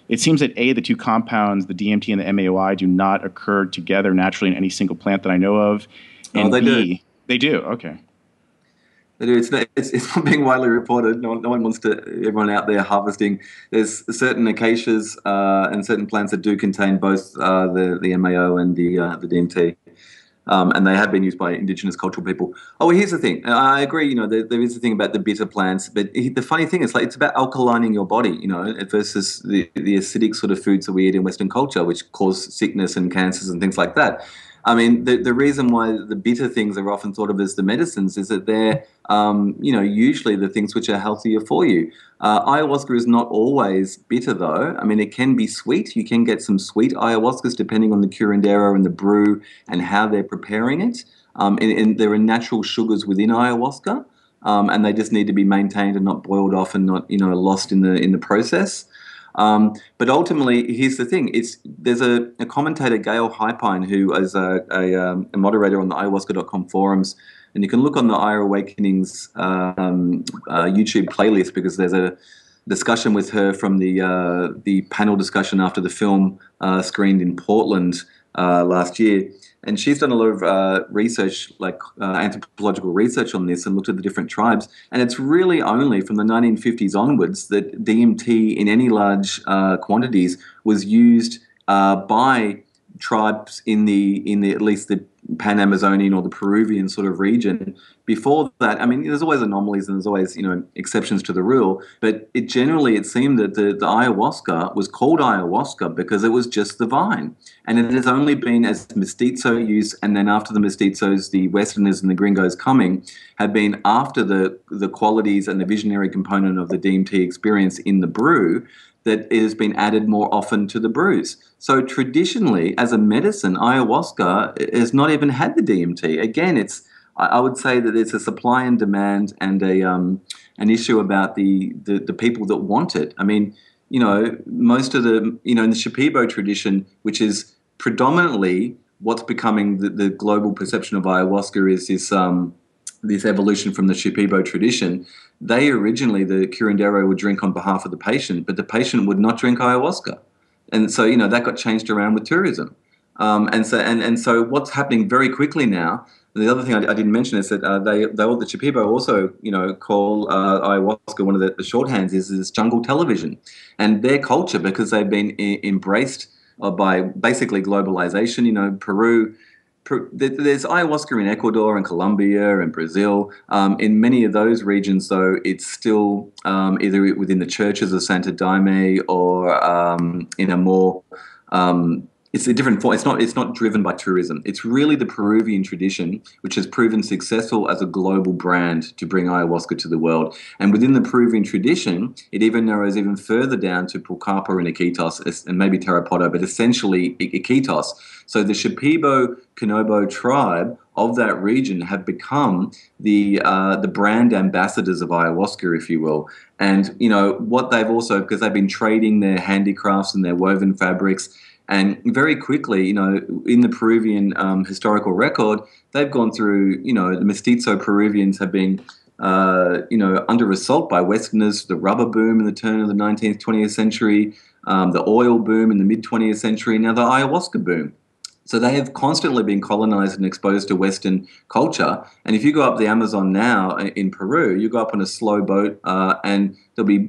it seems that A, the two compounds, the DMT and the MAOI, do not occur together naturally in any single plant that I know of. And they B, do. They do, okay. They do. It's not being widely reported. No one wants everyone out there harvesting. There's certain acacias and certain plants that do contain both the MAO and the DMT. And they have been used by indigenous cultural people. Oh, well, here's the thing. I agree, there is a thing about the bitter plants, but the funny thing is, it's about alkalining your body, versus the acidic sort of foods that we eat in Western culture, which cause sickness and cancers and things like that. I mean, the reason why the bitter things are often thought of as the medicines is that they're, usually the things which are healthier for you. Ayahuasca is not always bitter, though. I mean, it can be sweet. You can get some sweet ayahuascas depending on the curandero and the brew and how they're preparing it. And there are natural sugars within ayahuasca, and they just need to be maintained and not boiled off and not, lost in the process. But ultimately, here's the thing: there's a commentator, Gail Hypine, who is a moderator on the ayahuasca.com forums, and you can look on the Aya Awakenings YouTube playlist because there's a discussion with her from the panel discussion after the film screened in Portland last year. And she's done a lot of research, like anthropological research on this, and looked at the different tribes. And it's really only from the 1950s onwards that DMT in any large quantities was used by tribes in the at least the Pan-Amazonian or the Peruvian sort of region. Before that, I mean, there's always anomalies and there's always, exceptions to the rule, but it seemed that the ayahuasca was called ayahuasca because it was just the vine. And it has only been as mestizo use, and then after the mestizos, the Westerners and the gringos coming, have been after the qualities and the visionary component of the DMT experience in the brew, that it has been added more often to the brews. So traditionally, as a medicine, ayahuasca has not even had the DMT. Again, I would say that it's a supply and demand and an issue about the people that want it. I mean, most of the, in the Shipibo tradition, which is predominantly what's becoming the global perception of ayahuasca, is this evolution from the Shipibo tradition. They originally, the curandero would drink on behalf of the patient, but the patient would not drink ayahuasca. And so, that got changed around with tourism. And so what's happening very quickly now, the other thing I didn't mention is that the Shipibo also, call ayahuasca, one of the shorthands is jungle television. And their culture, because they've been embraced by basically globalization, Peru, there's ayahuasca in Ecuador and Colombia and Brazil. In many of those regions, though, it's still either within the churches of Santa Daime or in a more it's a different form. It's not driven by tourism. It's really the Peruvian tradition, which has proven successful as a global brand to bring ayahuasca to the world. And within the Peruvian tradition, it even narrows even further down to Pucallpa and Iquitos, and maybe Tarapoto, but essentially Iquitos. So the Shipibo Canobo tribe of that region have become the brand ambassadors of ayahuasca, if you will. And what they've also, because they've been trading their handicrafts and their woven fabrics. And very quickly, in the Peruvian historical record, they've gone through, the mestizo Peruvians have been, under assault by Westerners, the rubber boom in the turn of the 19th, 20th century, the oil boom in the mid-20th century, now the ayahuasca boom. So they have constantly been colonized and exposed to Western culture. And if you go up the Amazon now in Peru, you go up on a slow boat and there'll be,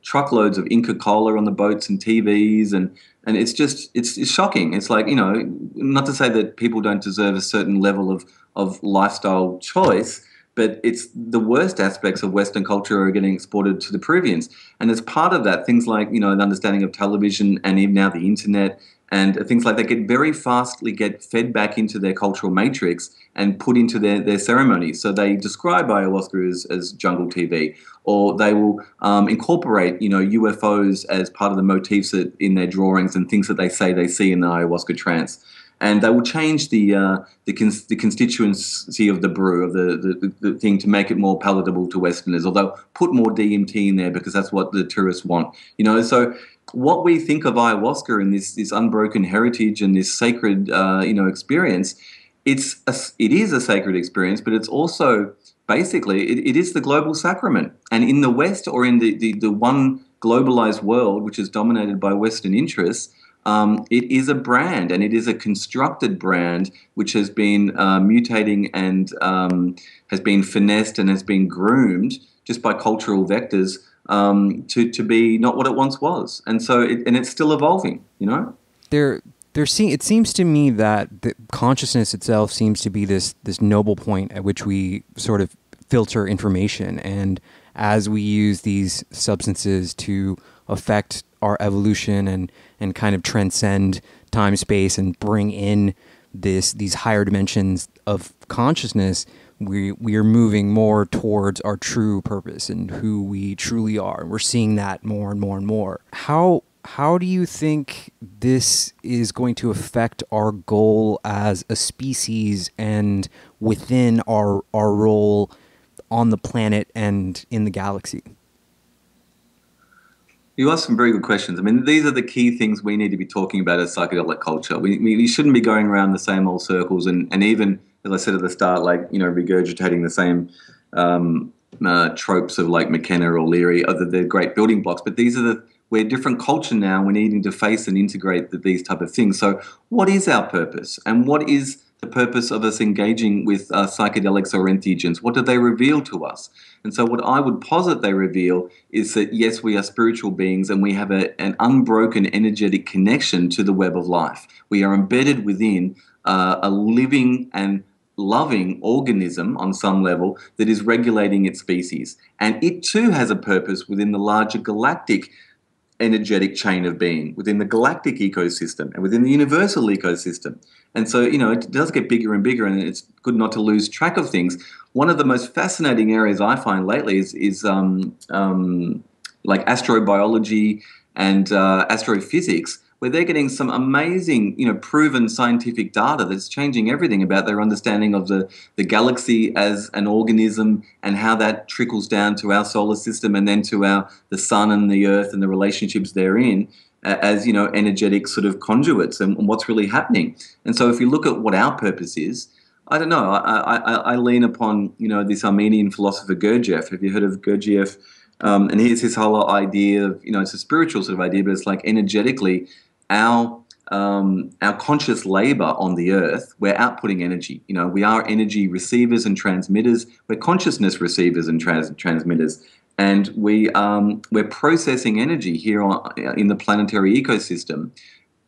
truckloads of Inca Cola on the boats and TVs. And it's just, it's shocking. It's like, not to say that people don't deserve a certain level of lifestyle choice, but it's the worst aspects of Western culture are getting exported to the Peruvians. And as part of that, things like, the understanding of television and even now the internet, and things like that get fed back into their cultural matrix and put into their ceremonies. So they describe ayahuasca as jungle TV, or they will incorporate, UFOs as part of the motifs in their drawings and things that they say they see in the ayahuasca trance. And they will change the constituency of the brew, of the thing, to make it more palatable to Westerners, or they'll put more DMT in there because that's what the tourists want. So what we think of ayahuasca and this unbroken heritage and this sacred, experience, it is a sacred experience, but it's also basically it is the global sacrament. And in the West, or in the one globalized world, which is dominated by Western interests, it is a brand, and it is a constructed brand which has been mutating and has been finessed and has been groomed just by cultural vectors to be not what it once was, and so it's still evolving. It seems to me that the consciousness itself seems to be this noble point at which we sort of filter information, and as we use these substances to affect our evolution and kind of transcend time, space, and bring in these higher dimensions of consciousness, we are moving more towards our true purpose and who we truly are. And we're seeing that more and more and more. How do you think this is going to affect our goal as a species and within our role on the planet and in the galaxy? You asked some very good questions. I mean, these are the key things we need to be talking about as psychedelic culture. We shouldn't be going around the same old circles and even, as I said at the start, regurgitating the same tropes of like McKenna or Leary, other the great building blocks. But these are we're a different culture now. We're needing to face and integrate these type of things. So what is our purpose? And what is the purpose of us engaging with psychedelics or entheogens? What do they reveal to us? And so what I would posit they reveal is that, yes, we are spiritual beings and we have an unbroken energetic connection to the web of life. We are embedded within a living and loving organism on some level that is regulating its species. And it too has a purpose within the larger galactic energetic chain of being, within the galactic ecosystem and within the universal ecosystem. And so, it does get bigger and bigger, and it's good not to lose track of things. One of the most fascinating areas I find lately is like astrobiology and astrophysics, where they're getting some amazing, proven scientific data that's changing everything about their understanding of the galaxy as an organism and how that trickles down to our solar system and then to the sun and the earth and the relationships therein as, energetic sort of conduits and what's really happening. And so if you look at what our purpose is, I don't know, I lean upon, this Armenian philosopher Gurdjieff. Have you heard of Gurdjieff? And here's his whole idea of, it's a spiritual sort of idea, but it's like energetically, our conscious labor on the earth, we're outputting energy. We are energy receivers and transmitters. We're consciousness receivers and transmitters. And we're processing energy here in the planetary ecosystem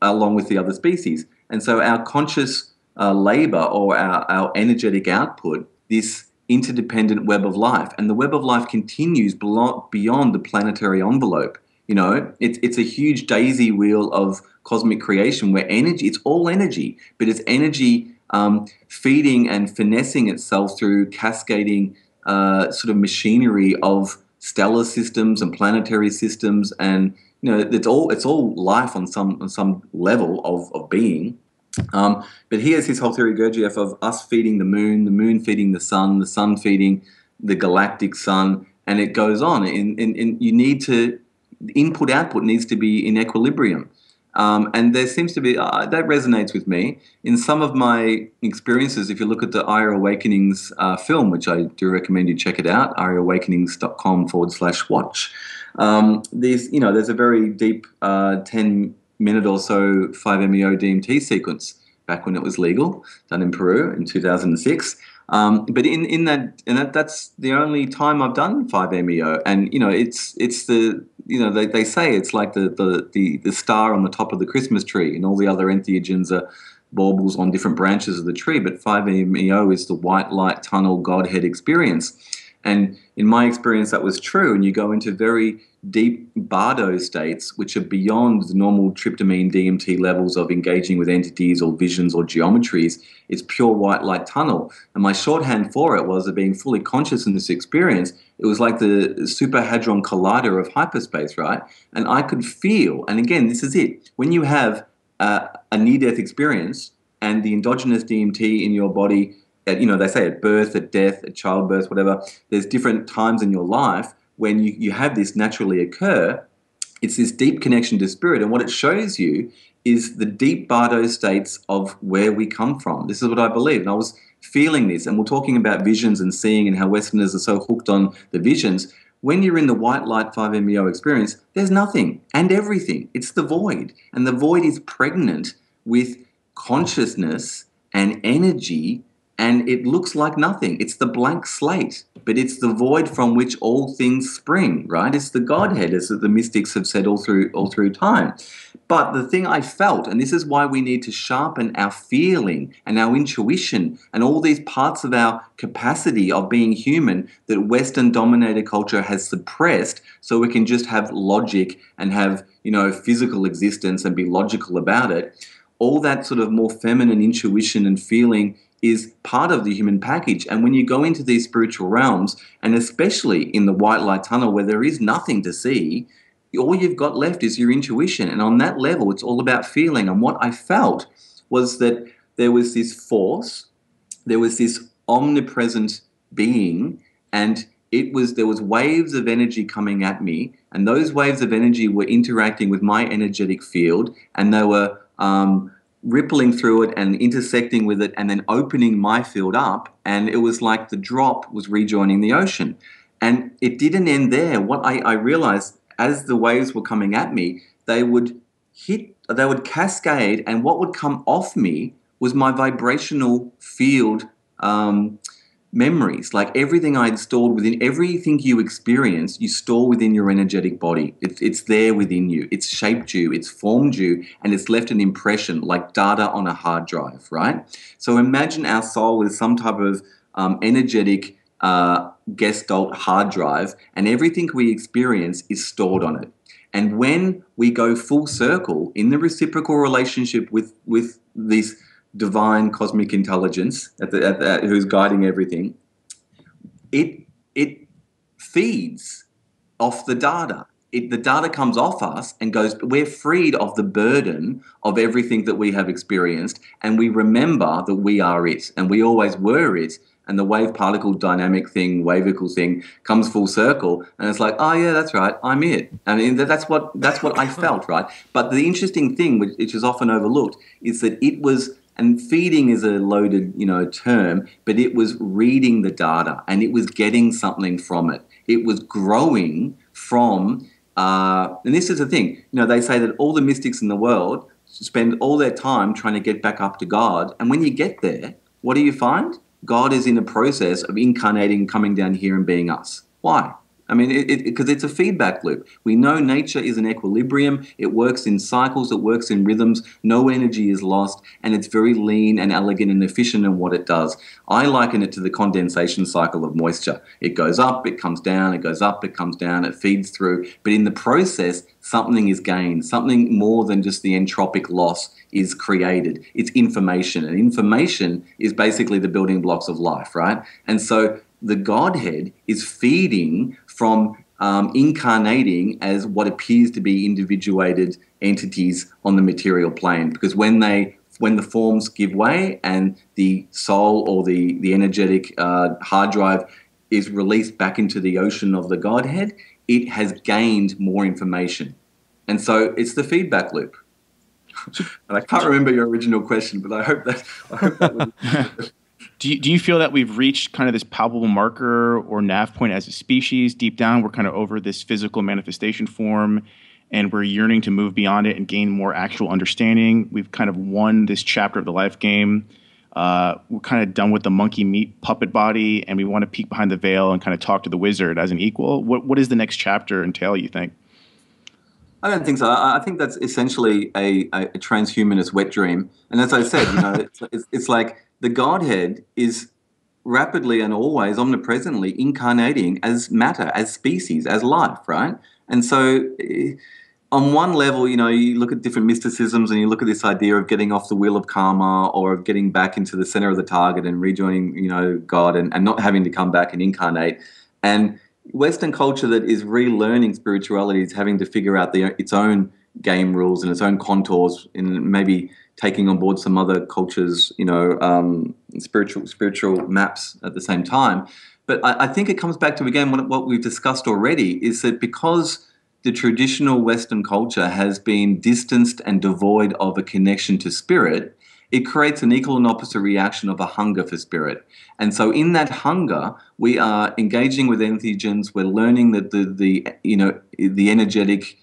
along with the other species. And so our conscious labor or our energetic output, this interdependent web of life, and the web of life continues beyond the planetary envelope. It's a huge daisy wheel of cosmic creation where it's all energy, but it's energy feeding and finessing itself through cascading sort of machinery of stellar systems and planetary systems, and it's all life on some level of being. But here's his whole theory, Gurdjieff, of us feeding the moon feeding the sun feeding the galactic sun, and it goes on. And you need to input-output needs to be in equilibrium. And there seems to be, that resonates with me. In some of my experiences, if you look at the Aya Awakenings film, which I do recommend you check it out, ayawakenings.com/watch, there's a very deep 10-minute or so 5-MeO DMT sequence back when it was legal, done in Peru in 2006. But in that's the only time I've done 5-MeO, and it's the they say it's like the star on the top of the Christmas tree, and all the other entheogens are baubles on different branches of the tree. But 5-MeO is the white light tunnel Godhead experience, and in my experience that was true. And you go into very deep bardo states, which are beyond the normal tryptamine DMT levels of engaging with entities or visions or geometries. It's pure white light tunnel. And my shorthand for it was of being fully conscious in this experience. It was like the Super Hadron Collider of hyperspace, right? And I could feel, and again, this is it, when you have a near-death experience and the endogenous DMT in your body, they say at birth, at death, at childbirth, whatever, there's different times in your life when you have this naturally occur. It's this deep connection to spirit, and what it shows you is the deep bardo states of where we come from. This is what I believe, and I was feeling this, and we're talking about visions and seeing and how Westerners are so hooked on the visions. When you're in the white light 5-MeO experience, there's nothing and everything. It's the void, and the void is pregnant with consciousness and energy, and it looks like nothing. It's the blank slate, but it's the void from which all things spring, right? It's the Godhead, as the mystics have said all through time. But the thing I felt, and this is why we need to sharpen our feeling and our intuition and all these parts of our capacity of being human that Western dominated culture has suppressed, so we can just have logic and have, physical existence and be logical about it. All that sort of more feminine intuition and feeling is part of the human package. And when you go into these spiritual realms, and especially in the white light tunnel where there is nothing to see, all you've got left is your intuition. And on that level, it's all about feeling. And what I felt was that there was this force, there was this omnipresent being, and there was waves of energy coming at me, and those waves of energy were interacting with my energetic field, and they were rippling through it and intersecting with it and then opening my field up, and it was like the drop was rejoining the ocean. And it didn't end there. What I realized as the waves were coming at me, they would cascade, and what would come off me was my vibrational field memories. Like everything I had stored within, everything you experience, you store within your energetic body. It's there within you. It's shaped you, it's formed you, and it's left an impression like data on a hard drive, right? So imagine our soul is some type of energetic gestalt hard drive, and everything we experience is stored on it. And when we go full circle in the reciprocal relationship with this divine cosmic intelligence who's guiding everything, it feeds off the data. The data comes off us and goes, we're freed of the burden of everything that we have experienced, and we remember that we are it, and we always were it. And the wave particle dynamic thing, wavicle thing, comes full circle, and it's like, oh yeah, that's right, I'm it. I mean, that's what I felt, right? But the interesting thing, which is often overlooked, is that it was, and feeding is a loaded, term, but it was reading the data, and it was getting something from it. It was growing from, and this is the thing, they say that all the mystics in the world spend all their time trying to get back up to God, and when you get there, what do you find? God is in a process of incarnating, coming down here and being us. Why? I mean, because it's a feedback loop. We know nature is an equilibrium. It works in cycles. It works in rhythms. No energy is lost, and it's very lean and elegant and efficient in what it does. I liken it to the condensation cycle of moisture. It goes up, it comes down, it goes up, it comes down, it feeds through. But in the process, something is gained. Something more than just the entropic loss is created. It's information, and information is basically the building blocks of life, right? And so the Godhead is feeding from incarnating as what appears to be individuated entities on the material plane, because when the forms give way and the soul or the energetic hard drive is released back into the ocean of the Godhead, it has gained more information. And so it's the feedback loop. And I can't remember your original question, but I hope that was... Do you feel that we've reached kind of this palpable marker or nav point as a species? Deep down, we're kind of over this physical manifestation form, and we're yearning to move beyond it and gain more actual understanding. We've kind of won this chapter of the life game. We're kind of done with the monkey meat puppet body, and we want to peek behind the veil and kind of talk to the wizard as an equal. What does the next chapter entail, you think? I don't think so. I think that's essentially a transhumanist wet dream. And as I said, it's like the Godhead is rapidly and always omnipresently incarnating as matter, as species, as life, right? And so on one level, you look at different mysticisms and you look at this idea of getting off the wheel of karma or of getting back into the center of the target and rejoining, God and not having to come back and incarnate. And Western culture that is relearning spirituality is having to figure out its own game rules and its own contours, and maybe taking on board some other cultures, spiritual maps at the same time. But I think it comes back to, again, what we've discussed already, is that because the traditional Western culture has been distanced and devoid of a connection to spirit, it creates an equal and opposite reaction of a hunger for spirit. And so in that hunger, we are engaging with entheogens. We're learning that the energetic,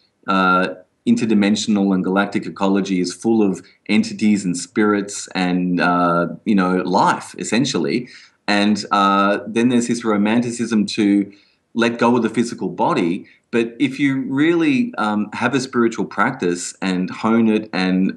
interdimensional and galactic ecology is full of entities and spirits and, life, essentially. And then there's this romanticism to let go of the physical body. But if you really have a spiritual practice and hone it and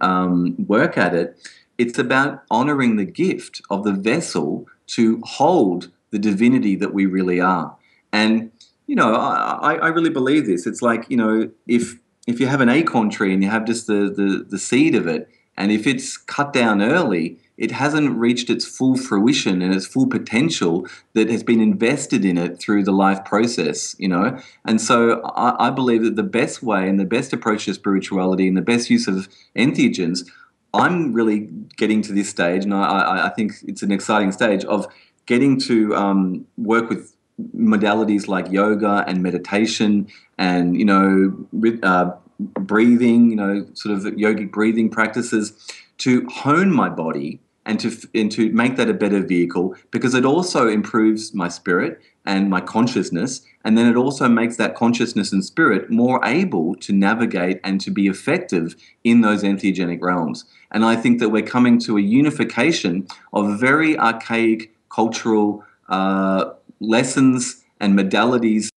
work at it, it's about honoring the gift of the vessel to hold the divinity that we really are. And, I really believe this. It's like, if you have an acorn tree and you have just the seed of it, and if it's cut down early, it hasn't reached its full fruition and its full potential that has been invested in it through the life process, And so I believe that the best way and the best approach to spirituality and the best use of entheogens, I'm really getting to this stage, and I think it's an exciting stage of getting to work with modalities like yoga and meditation and, breathing, sort of yogic breathing practices to hone my body and to make that a better vehicle, because it also improves my spirit and my consciousness, and then it also makes that consciousness and spirit more able to navigate and to be effective in those entheogenic realms. And I think that we're coming to a unification of very archaic cultural lessons and modalities.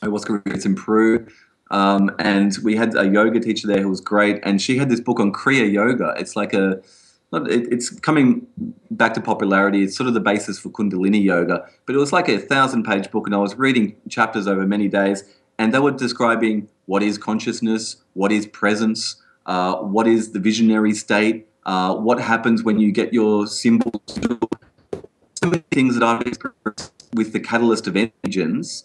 It's improved. And we had a yoga teacher there who was great, and she had this book on Kriya Yoga. It's like it's coming back to popularity. It's sort of the basis for Kundalini Yoga, but it was like a 1,000-page book, and I was reading chapters over many days, and they were describing what is consciousness, what is presence, what is the visionary state, what happens when you get your symbols. So many things that I've experienced with the catalyst of entheogens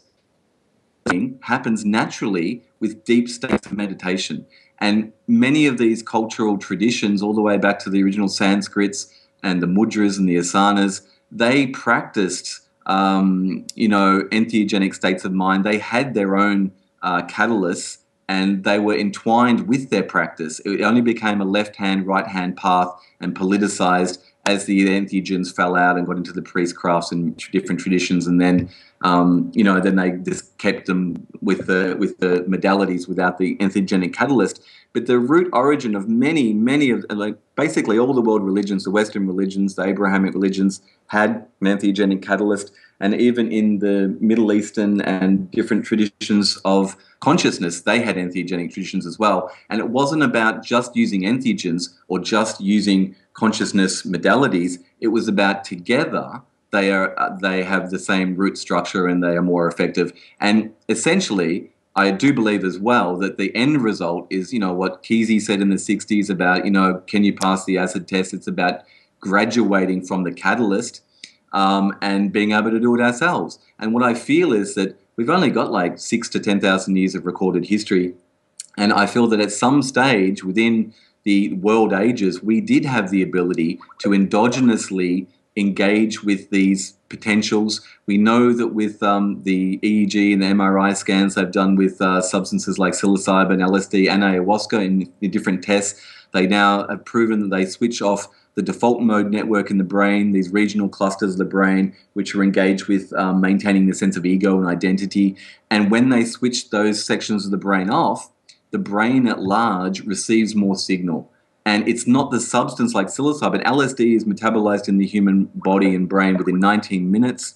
happens naturally with deep states of meditation. And many of these cultural traditions, all the way back to the original Sanskrits and the mudras and the asanas, they practiced, entheogenic states of mind. They had their own catalysts, and they were entwined with their practice. It only became a left-hand, right-hand path and politicized as the entheogens fell out and got into the priest crafts and different traditions, and then then they just kept them with the modalities without the entheogenic catalyst. But the root origin of many of, like, basically all the world religions, the Western religions, the Abrahamic religions, had an entheogenic catalyst, and even in the Middle Eastern and different traditions of consciousness, they had entheogenic traditions as well. And it wasn't about just using entheogens or just using consciousness modalities. It was about together they have the same root structure and they are more effective. And essentially, I do believe as well that the end result is, what Kesey said in the 60s about, can you pass the acid test? It's about graduating from the catalyst and being able to do it ourselves. And what I feel is that we've only got like 6,000 to 10,000 years of recorded history. And I feel that at some stage within the world ages, we did have the ability to endogenously engage with these potentials. We know that with the EEG and the MRI scans they've done with substances like psilocybin, LSD, and ayahuasca in the different tests, they now have proven that they switch off the default mode network in the brain, these regional clusters of the brain, which are engaged with maintaining the sense of ego and identity. And when they switch those sections of the brain off, the brain at large receives more signal. And it's not the substance like psilocybin. LSD is metabolized in the human body and brain within 19 minutes.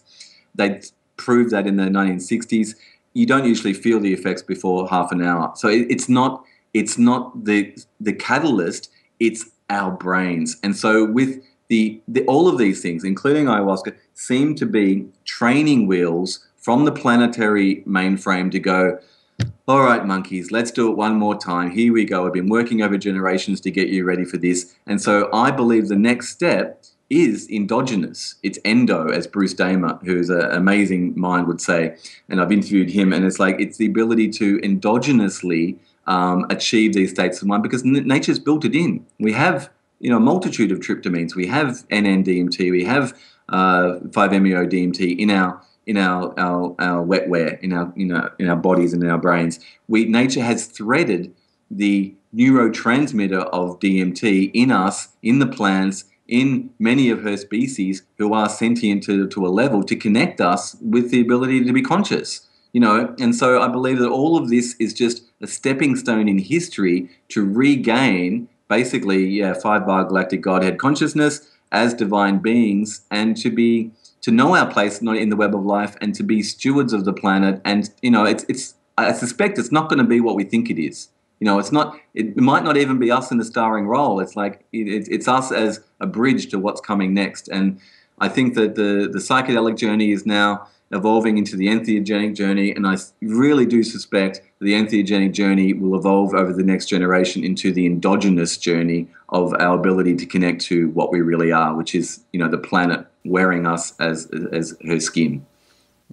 They proved that in the 1960s. You don't usually feel the effects before half an hour. So it's not the catalyst, it's our brains. And so with all of these things, including ayahuasca, seem to be training wheels from the planetary mainframe to go, all right, monkeys, let's do it one more time. Here we go. I've been working over generations to get you ready for this. And so I believe the next step is endogenous. It's endo, as Bruce Damer, who's an amazing mind, would say. And I've interviewed him, and it's the ability to endogenously achieve these states of mind, because nature's built it in. We have, a multitude of tryptamines. We have NN-DMT. We have 5-MeO-DMT in our wetware, in our bodies and in our brains. Nature has threaded the neurotransmitter of DMT in us, in the plants, in many of her species who are sentient to a level to connect us with the ability to be conscious. And so I believe that all of this is just a stepping stone in history to regain basically 5-bar galactic Godhead consciousness as divine beings, and to know our place not in the web of life, and to be stewards of the planet. And I suspect it's not going to be what we think it is. It might not even be us in the starring role. It's like it's us as a bridge to what's coming next. And I think that the psychedelic journey is now evolving into the entheogenic journey, and I really do suspect the entheogenic journey will evolve over the next generation into the endogenous journey of our ability to connect to what we really are, which is, the planet wearing us as her skin.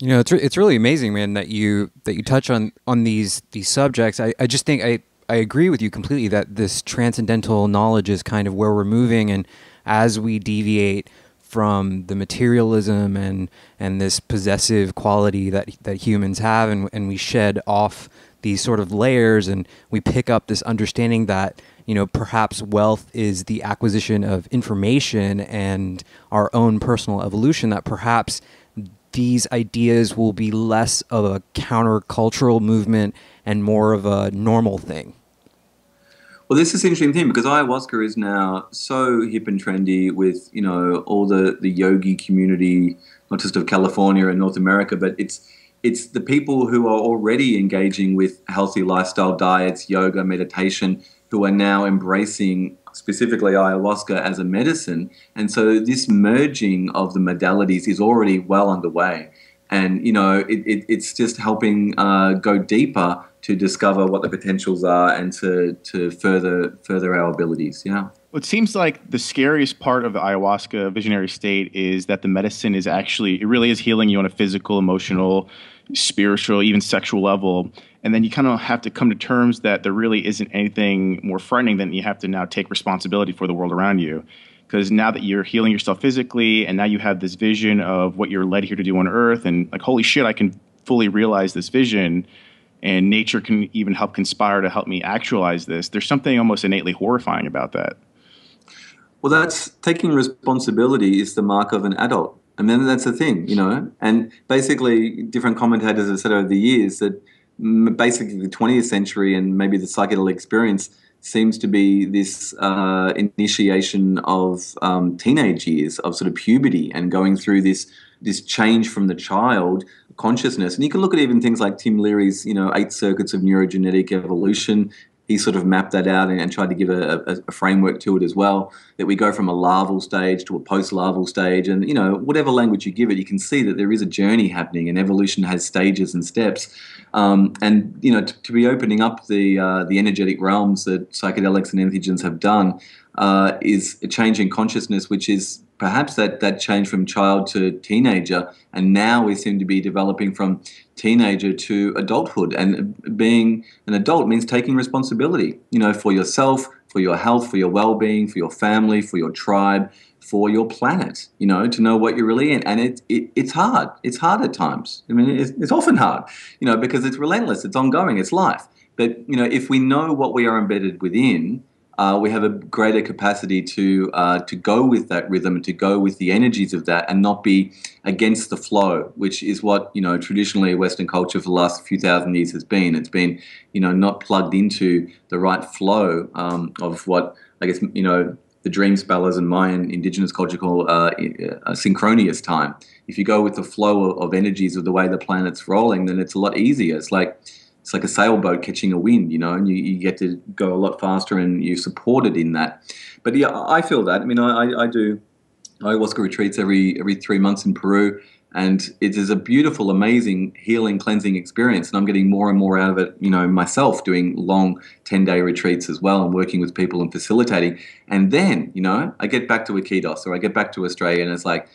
It's really amazing, man, that you touch on these subjects. I just think I agree with you completely that this transcendental knowledge is kind of where we're moving, and as we deviate from the materialism and this possessive quality that humans have, and we shed off these sort of layers, and we pick up this understanding that perhaps wealth is the acquisition of information and our own personal evolution, that perhaps these ideas will be less of a countercultural movement and more of a normal thing. Well, this is an interesting thing because ayahuasca is now so hip and trendy with, all the yogi community, not just of California and North America, but it's the people who are already engaging with healthy lifestyle diets, yoga, meditation, who are now embracing specifically ayahuasca as a medicine. And so this merging of the modalities is already well underway. And, it's just helping go deeper to discover what the potentials are and to further our abilities. Yeah. Well, it seems like the scariest part of the ayahuasca visionary state is that the medicine is it really is healing you on a physical, emotional, spiritual, even sexual level. And then you kind of have to come to terms that there really isn't anything more frightening than you have to now take responsibility for the world around you. Because now that you're healing yourself physically, and now you have this vision of what you're led here to do on Earth, and like, holy shit, I can fully realize this vision, and nature can even help conspire to help me actualize this. There's something almost innately horrifying about that. Well, that's taking responsibility is the mark of an adult. I mean, that's the thing, And basically, different commentators have said over the years that basically the 20th century and maybe the psychedelic experience seems to be this initiation of teenage years, of sort of puberty and going through this change from the child consciousness. And you can look at even things like Tim Leary's, 8 circuits of neurogenetic evolution. He sort of mapped that out and tried to give a framework to it as well, that we go from a larval stage to a post-larval stage. And, whatever language you give it, you can see that there is a journey happening and evolution has stages and steps. To be opening up the energetic realms that psychedelics and entheogens have done is a change in consciousness, which is perhaps that change from child to teenager. And now we seem to be developing from teenager to adulthood. And being an adult means taking responsibility, for yourself, for your health, for your well-being, for your family, for your tribe, for your planet, to know what you're really in. And it's hard. It's hard at times. I mean, it's often hard, because it's relentless. It's ongoing. It's life. But, if we know what we are embedded within, we have a greater capacity to go with that rhythm and to go with the energies of that and not be against the flow, which is what, traditionally Western culture for the last few thousand years has been. It's been, not plugged into the right flow of what, I guess, the dream spellers and Mayan indigenous culture call synchronous time. If you go with the flow of energies of the way the planet's rolling, then it's a lot easier. It's like a sailboat catching a wind, and you get to go a lot faster and you're supported in that. But yeah, I feel that. I mean, I do ayahuasca retreats every 3 months in Peru, and it is a beautiful, amazing healing, cleansing experience. And I'm getting more and more out of it, myself, doing long 10-day retreats as well and working with people and facilitating. And then, I get back to Iquitos or I get back to Australia and it's like,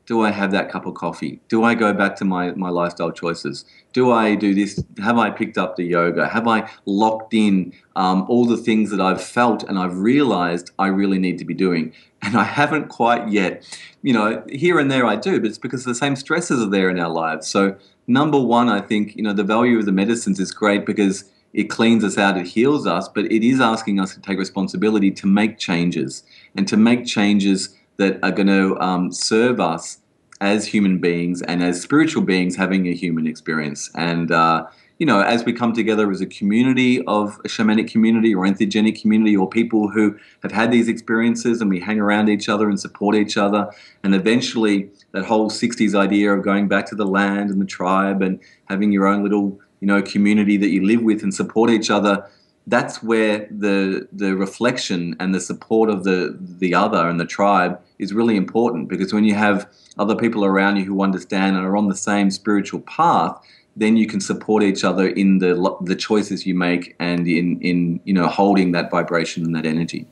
do I have that cup of coffee? Do I go back to my lifestyle choices? Do I do this? Have I picked up the yoga? Have I locked in all the things that I've felt and I've realized I really need to be doing? And I haven't quite yet. Here and there I do, but it's because the same stresses are there in our lives. So number one, I think, the value of the medicines is great because it cleans us out, it heals us, but it is asking us to take responsibility to make changes and to make changes that are going to serve us as human beings and as spiritual beings having a human experience. And, as we come together as a community of a shamanic community or entheogenic community or people who have had these experiences and we hang around each other and support each other, and eventually that whole 60s idea of going back to the land and the tribe and having your own little, community that you live with and support each other, that's where the reflection and the support of the other and the tribe is really important, because when you have other people around you who understand and are on the same spiritual path, then you can support each other in the choices you make and in holding that vibration and that energy.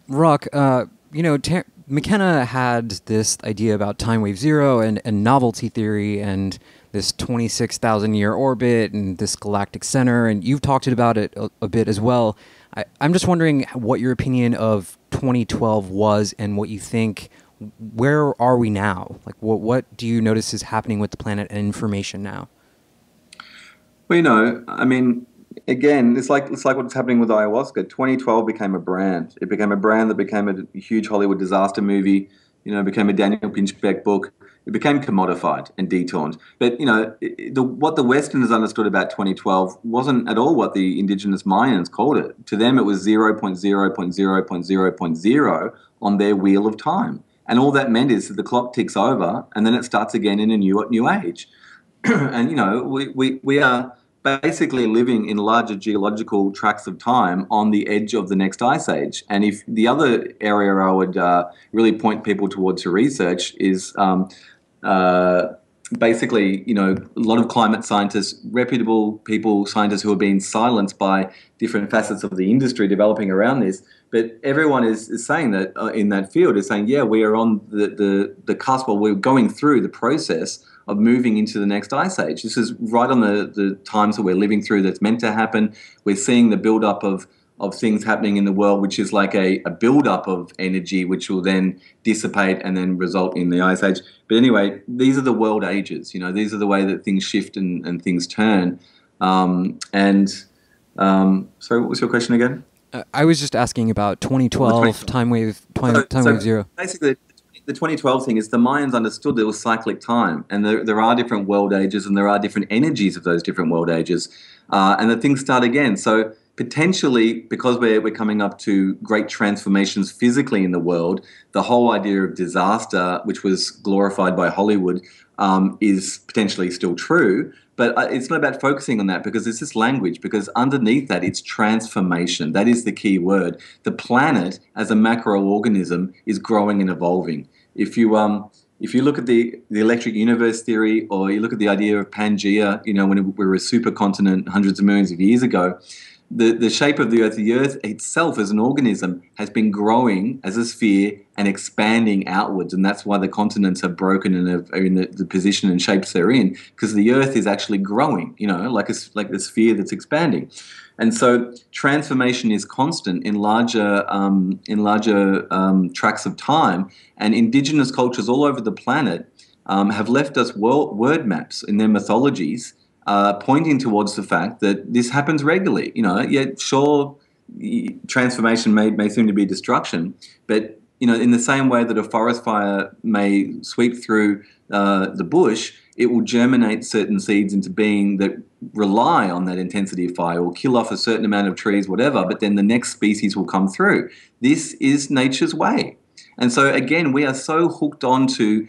Rak, McKenna had this idea about time wave zero and novelty theory and this 26,000-year orbit and this galactic center, and you've talked about it a bit as well. I'm just wondering what your opinion of 2012 was and what you think, where are we now? Like, what do you notice is happening with the planet and information now? Well, Again, it's like what's happening with ayahuasca. 2012 became a brand. It became a brand that became a huge Hollywood disaster movie. Became a Daniel Pinchbeck book. It became commodified and detoned. But what the Westerners understood about 2012 wasn't at all what the indigenous Mayans called it. To them, it was 0.0.0.0.0 on their wheel of time, and all that meant is that the clock ticks over, and then it starts again in a new age. And we are basically living in larger geological tracts of time on the edge of the next ice age. And if the other area I would really point people towards for research is basically, a lot of climate scientists, reputable people, scientists who are being silenced by different facets of the industry developing around this. But everyone is saying that in that field is saying, yeah, we are on the cusp, or we're going through the process of moving into the next ice age. This is right on the times that we're living through that's meant to happen. We're seeing the build-up of things happening in the world, which is like a build-up of energy, which will then dissipate and then result in the ice age. But anyway, these are the world ages. These are the way that things shift and things turn. Sorry, what was your question again? I was just asking about 2012 time wave zero. Basically, the 2012 thing is the Mayans understood there was cyclic time, and there are different world ages, and there are different energies of those different world ages, and that things start again. So potentially, because we're coming up to great transformations physically in the world, the whole idea of disaster, which was glorified by Hollywood, is potentially still true. But it's not about focusing on that, because it's this language, because underneath that, it's transformation. That is the key word. The planet as a macroorganism is growing and evolving. If you look at the electric universe theory, or you look at the idea of Pangea, when we were a supercontinent hundreds of millions of years ago, the shape of the Earth itself as an organism has been growing as a sphere and expanding outwards, and that's why the continents are broken and are in the position and shapes they're in, because the Earth is actually growing, like a sphere that's expanding. And so transformation is constant in larger tracts of time, and indigenous cultures all over the planet have left us word maps in their mythologies, pointing towards the fact that this happens regularly. Yet sure, transformation may seem to be destruction, but in the same way that a forest fire may sweep through the bush, it will germinate certain seeds into being that rely on that intensity of fire, or kill off a certain amount of trees, whatever, but then the next species will come through. This is nature's way. And so again, we are so hooked on to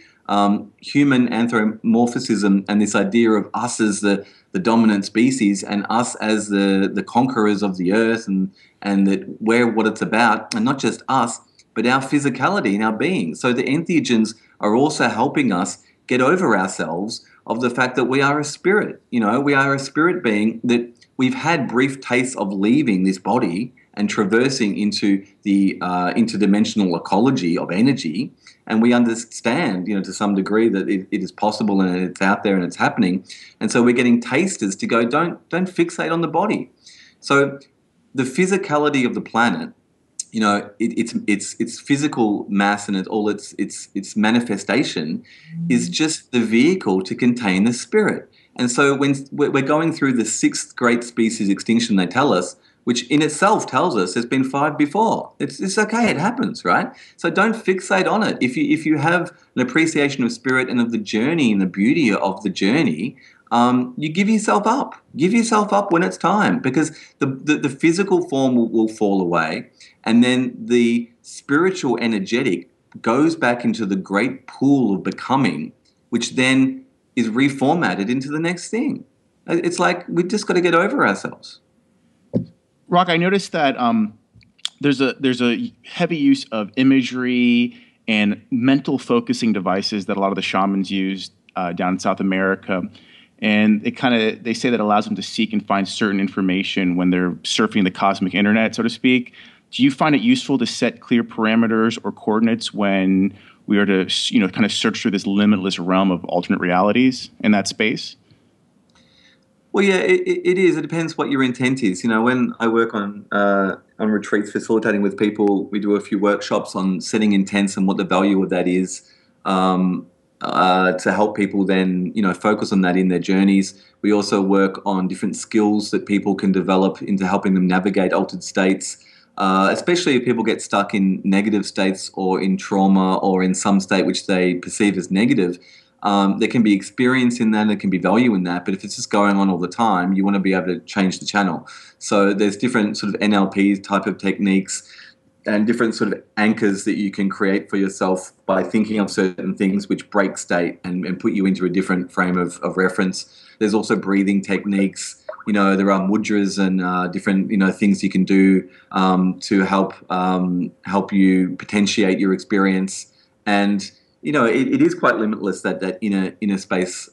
human anthropomorphism and this idea of us as the dominant species, and us as the conquerors of the earth, and that we're what it's about, and not just us, but our physicality and our being. So the entheogens are also helping us get over ourselves of the fact that we are a spirit. We are a spirit being, that we've had brief tastes of leaving this body and traversing into the interdimensional ecology of energy. And we understand, to some degree, that it is possible and it's out there and it's happening. And so we're getting tasters to go, don't fixate on the body. So the physicality of the planet, its physical mass and its manifestation is just the vehicle to contain the spirit. And so when we're going through the sixth great species extinction, they tell us, which in itself tells us there's been 5 before. It's okay, it happens, right? So don't fixate on it. If you have an appreciation of spirit and of the journey and the beauty of the journey, you give yourself up. Give yourself up when it's time, because the physical form will fall away, and then the spiritual energetic goes back into the great pool of becoming, which then is reformatted into the next thing. It's like we just got to get over ourselves. Rak, I noticed that there's a heavy use of imagery and mental focusing devices that a lot of the shamans use down in South America, and they say that allows them to seek and find certain information when they're surfing the cosmic internet, so to speak. Do you find it useful to set clear parameters or coordinates when we are to kind of search through this limitless realm of alternate realities in that space? Well, yeah, it is. It depends what your intent is. When I work on retreats, facilitating with people, we do a few workshops on setting intents and what the value of that is. to help people then, focus on that in their journeys. We also work on different skills that people can develop into helping them navigate altered states, especially if people get stuck in negative states or in trauma or in some state which they perceive as negative. There can be experience in that, there can be value in that, but if it's just going on all the time, you want to be able to change the channel. So there's different sort of NLP type of techniques and different sort of anchors that you can create for yourself by thinking of certain things which break state and put you into a different frame of reference. There's also breathing techniques. There are mudras and different, things you can do to help you potentiate your experience. And it is quite limitless, that inner space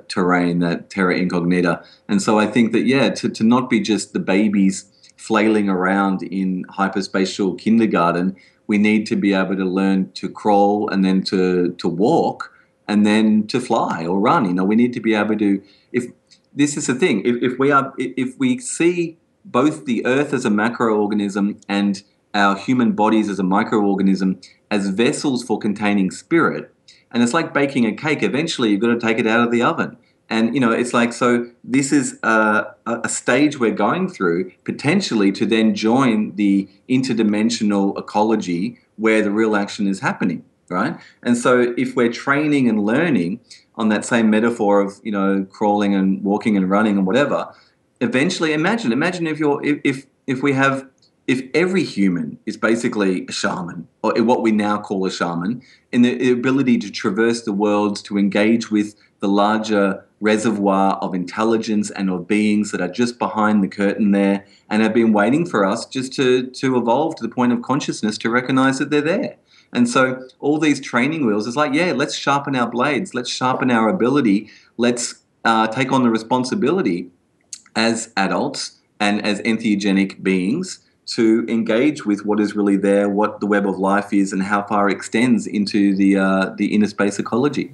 terrain, that terra incognita. And so I think that, to not be just the babies flailing around in hyperspatial kindergarten, we need to be able to learn to crawl and then to walk and then to fly or run. We need to be able to, if this is the thing, if we see both the earth as a macroorganism and our human bodies as a microorganism as vessels for containing spirit, and it's like baking a cake, eventually you've got to take it out of the oven. And, it's like, so this is a stage we're going through potentially to then join the interdimensional ecology where the real action is happening, right? And so if we're training and learning on that same metaphor of, crawling and walking and running and whatever, eventually imagine if every human is basically a shaman, or what we now call a shaman, in the ability to traverse the world, to engage with the larger reservoir of intelligence and of beings that are just behind the curtain there and have been waiting for us just to evolve to the point of consciousness to recognize that they're there. And so all these training wheels is like, let's sharpen our blades, let's sharpen our ability, let's take on the responsibility as adults and as entheogenic beings to engage with what is really there, what the web of life is, and how far it extends into the inner space ecology.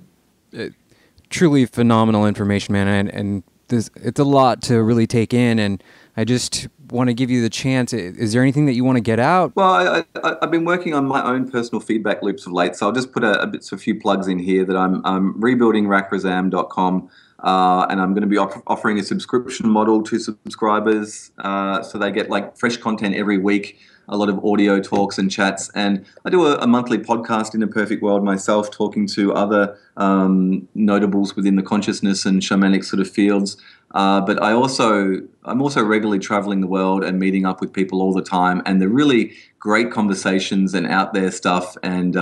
Truly phenomenal information, man, and it's a lot to really take in, and I just want to give you the chance. Is there anything that you want to get out? Well, I've been working on my own personal feedback loops of late, so I'll just put a few plugs in here that I'm rebuilding rakrazam.com, and I'm going to be offering a subscription model to subscribers, so they get like fresh content every week, a lot of audio talks and chats, and I do a monthly podcast in a perfect world myself, talking to other notables within the consciousness and shamanic sort of fields. But I'm also regularly traveling the world and meeting up with people all the time, and the really great conversations and out there stuff, and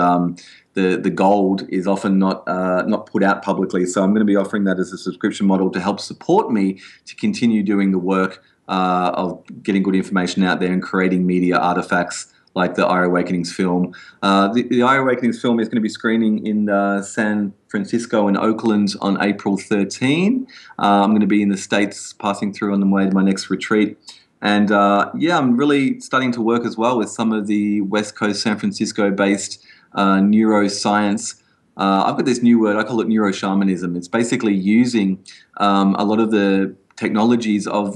the gold is often not put out publicly. So I'm going to be offering that as a subscription model to help support me to continue doing the work of getting good information out there and creating media artifacts like the Eye Awakenings film. The Eye Awakenings film is going to be screening in San Francisco and Oakland on April 13. I'm going to be in the States passing through on the way to my next retreat. And I'm really starting to work as well with some of the West Coast San Francisco-based neuroscience. I've got this new word, I call it neuroshamanism. It's basically using a lot of the technologies of,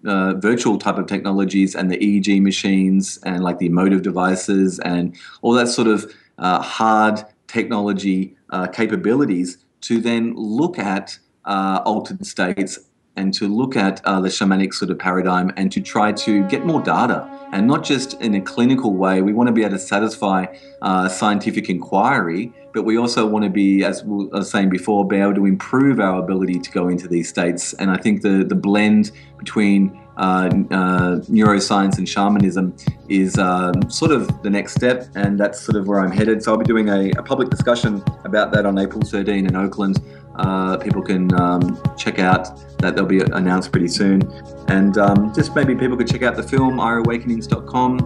virtual type of technologies and the EEG machines and like the emotive devices and all that sort of hard technology capabilities to then look at altered states and to look at the shamanic sort of paradigm and to try to get more data, and not just in a clinical way. We want to be able to satisfy scientific inquiry, but we also want to be, as I was saying before, be able to improve our ability to go into these states. And I think the blend between neuroscience and shamanism is sort of the next step, and that's sort of where I'm headed. So I'll be doing a public discussion about that on April 13 in Oakland. People can check out that. They'll be announced pretty soon. And just maybe people could check out the film, eyeawakenings.com.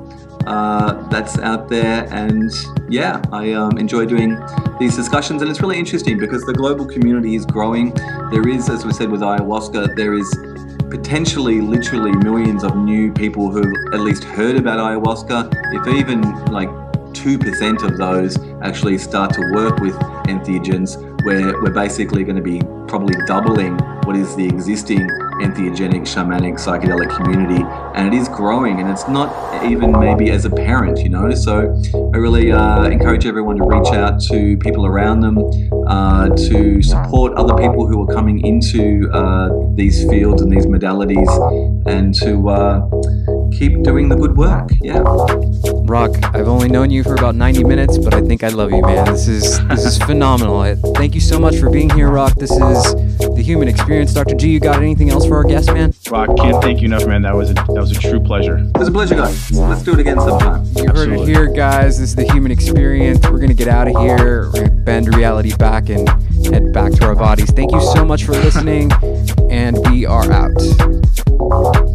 That's out there. And yeah, I enjoy doing these discussions. And it's really interesting because the global community is growing. There is, as we said with ayahuasca, there is potentially literally millions of new people who've at least heard about ayahuasca. If even like 2% of those actually start to work with entheogens, we're basically going to be probably doubling what is the existing entheogenic, shamanic, psychedelic community, and it is growing, and it's not even maybe as apparent, you know. So I really encourage everyone to reach out to people around them, to support other people who are coming into these fields and these modalities, and to keep doing the good work. Yeah. Rak, I've only known you for about 90 minutes, but I think I love you, man. This is phenomenal. Thank you so much for being here, Rak. This is The Human Experience. Dr. G, you got anything else for our guest, man? Rak, can't thank you enough, man. That was a true pleasure. It was a pleasure, guys. Let's do it again sometime. You heard it here, guys. This is The Human Experience. We're going to get out of here. We're going to bend reality back and head back to our bodies. Thank you so much for listening, and we are out.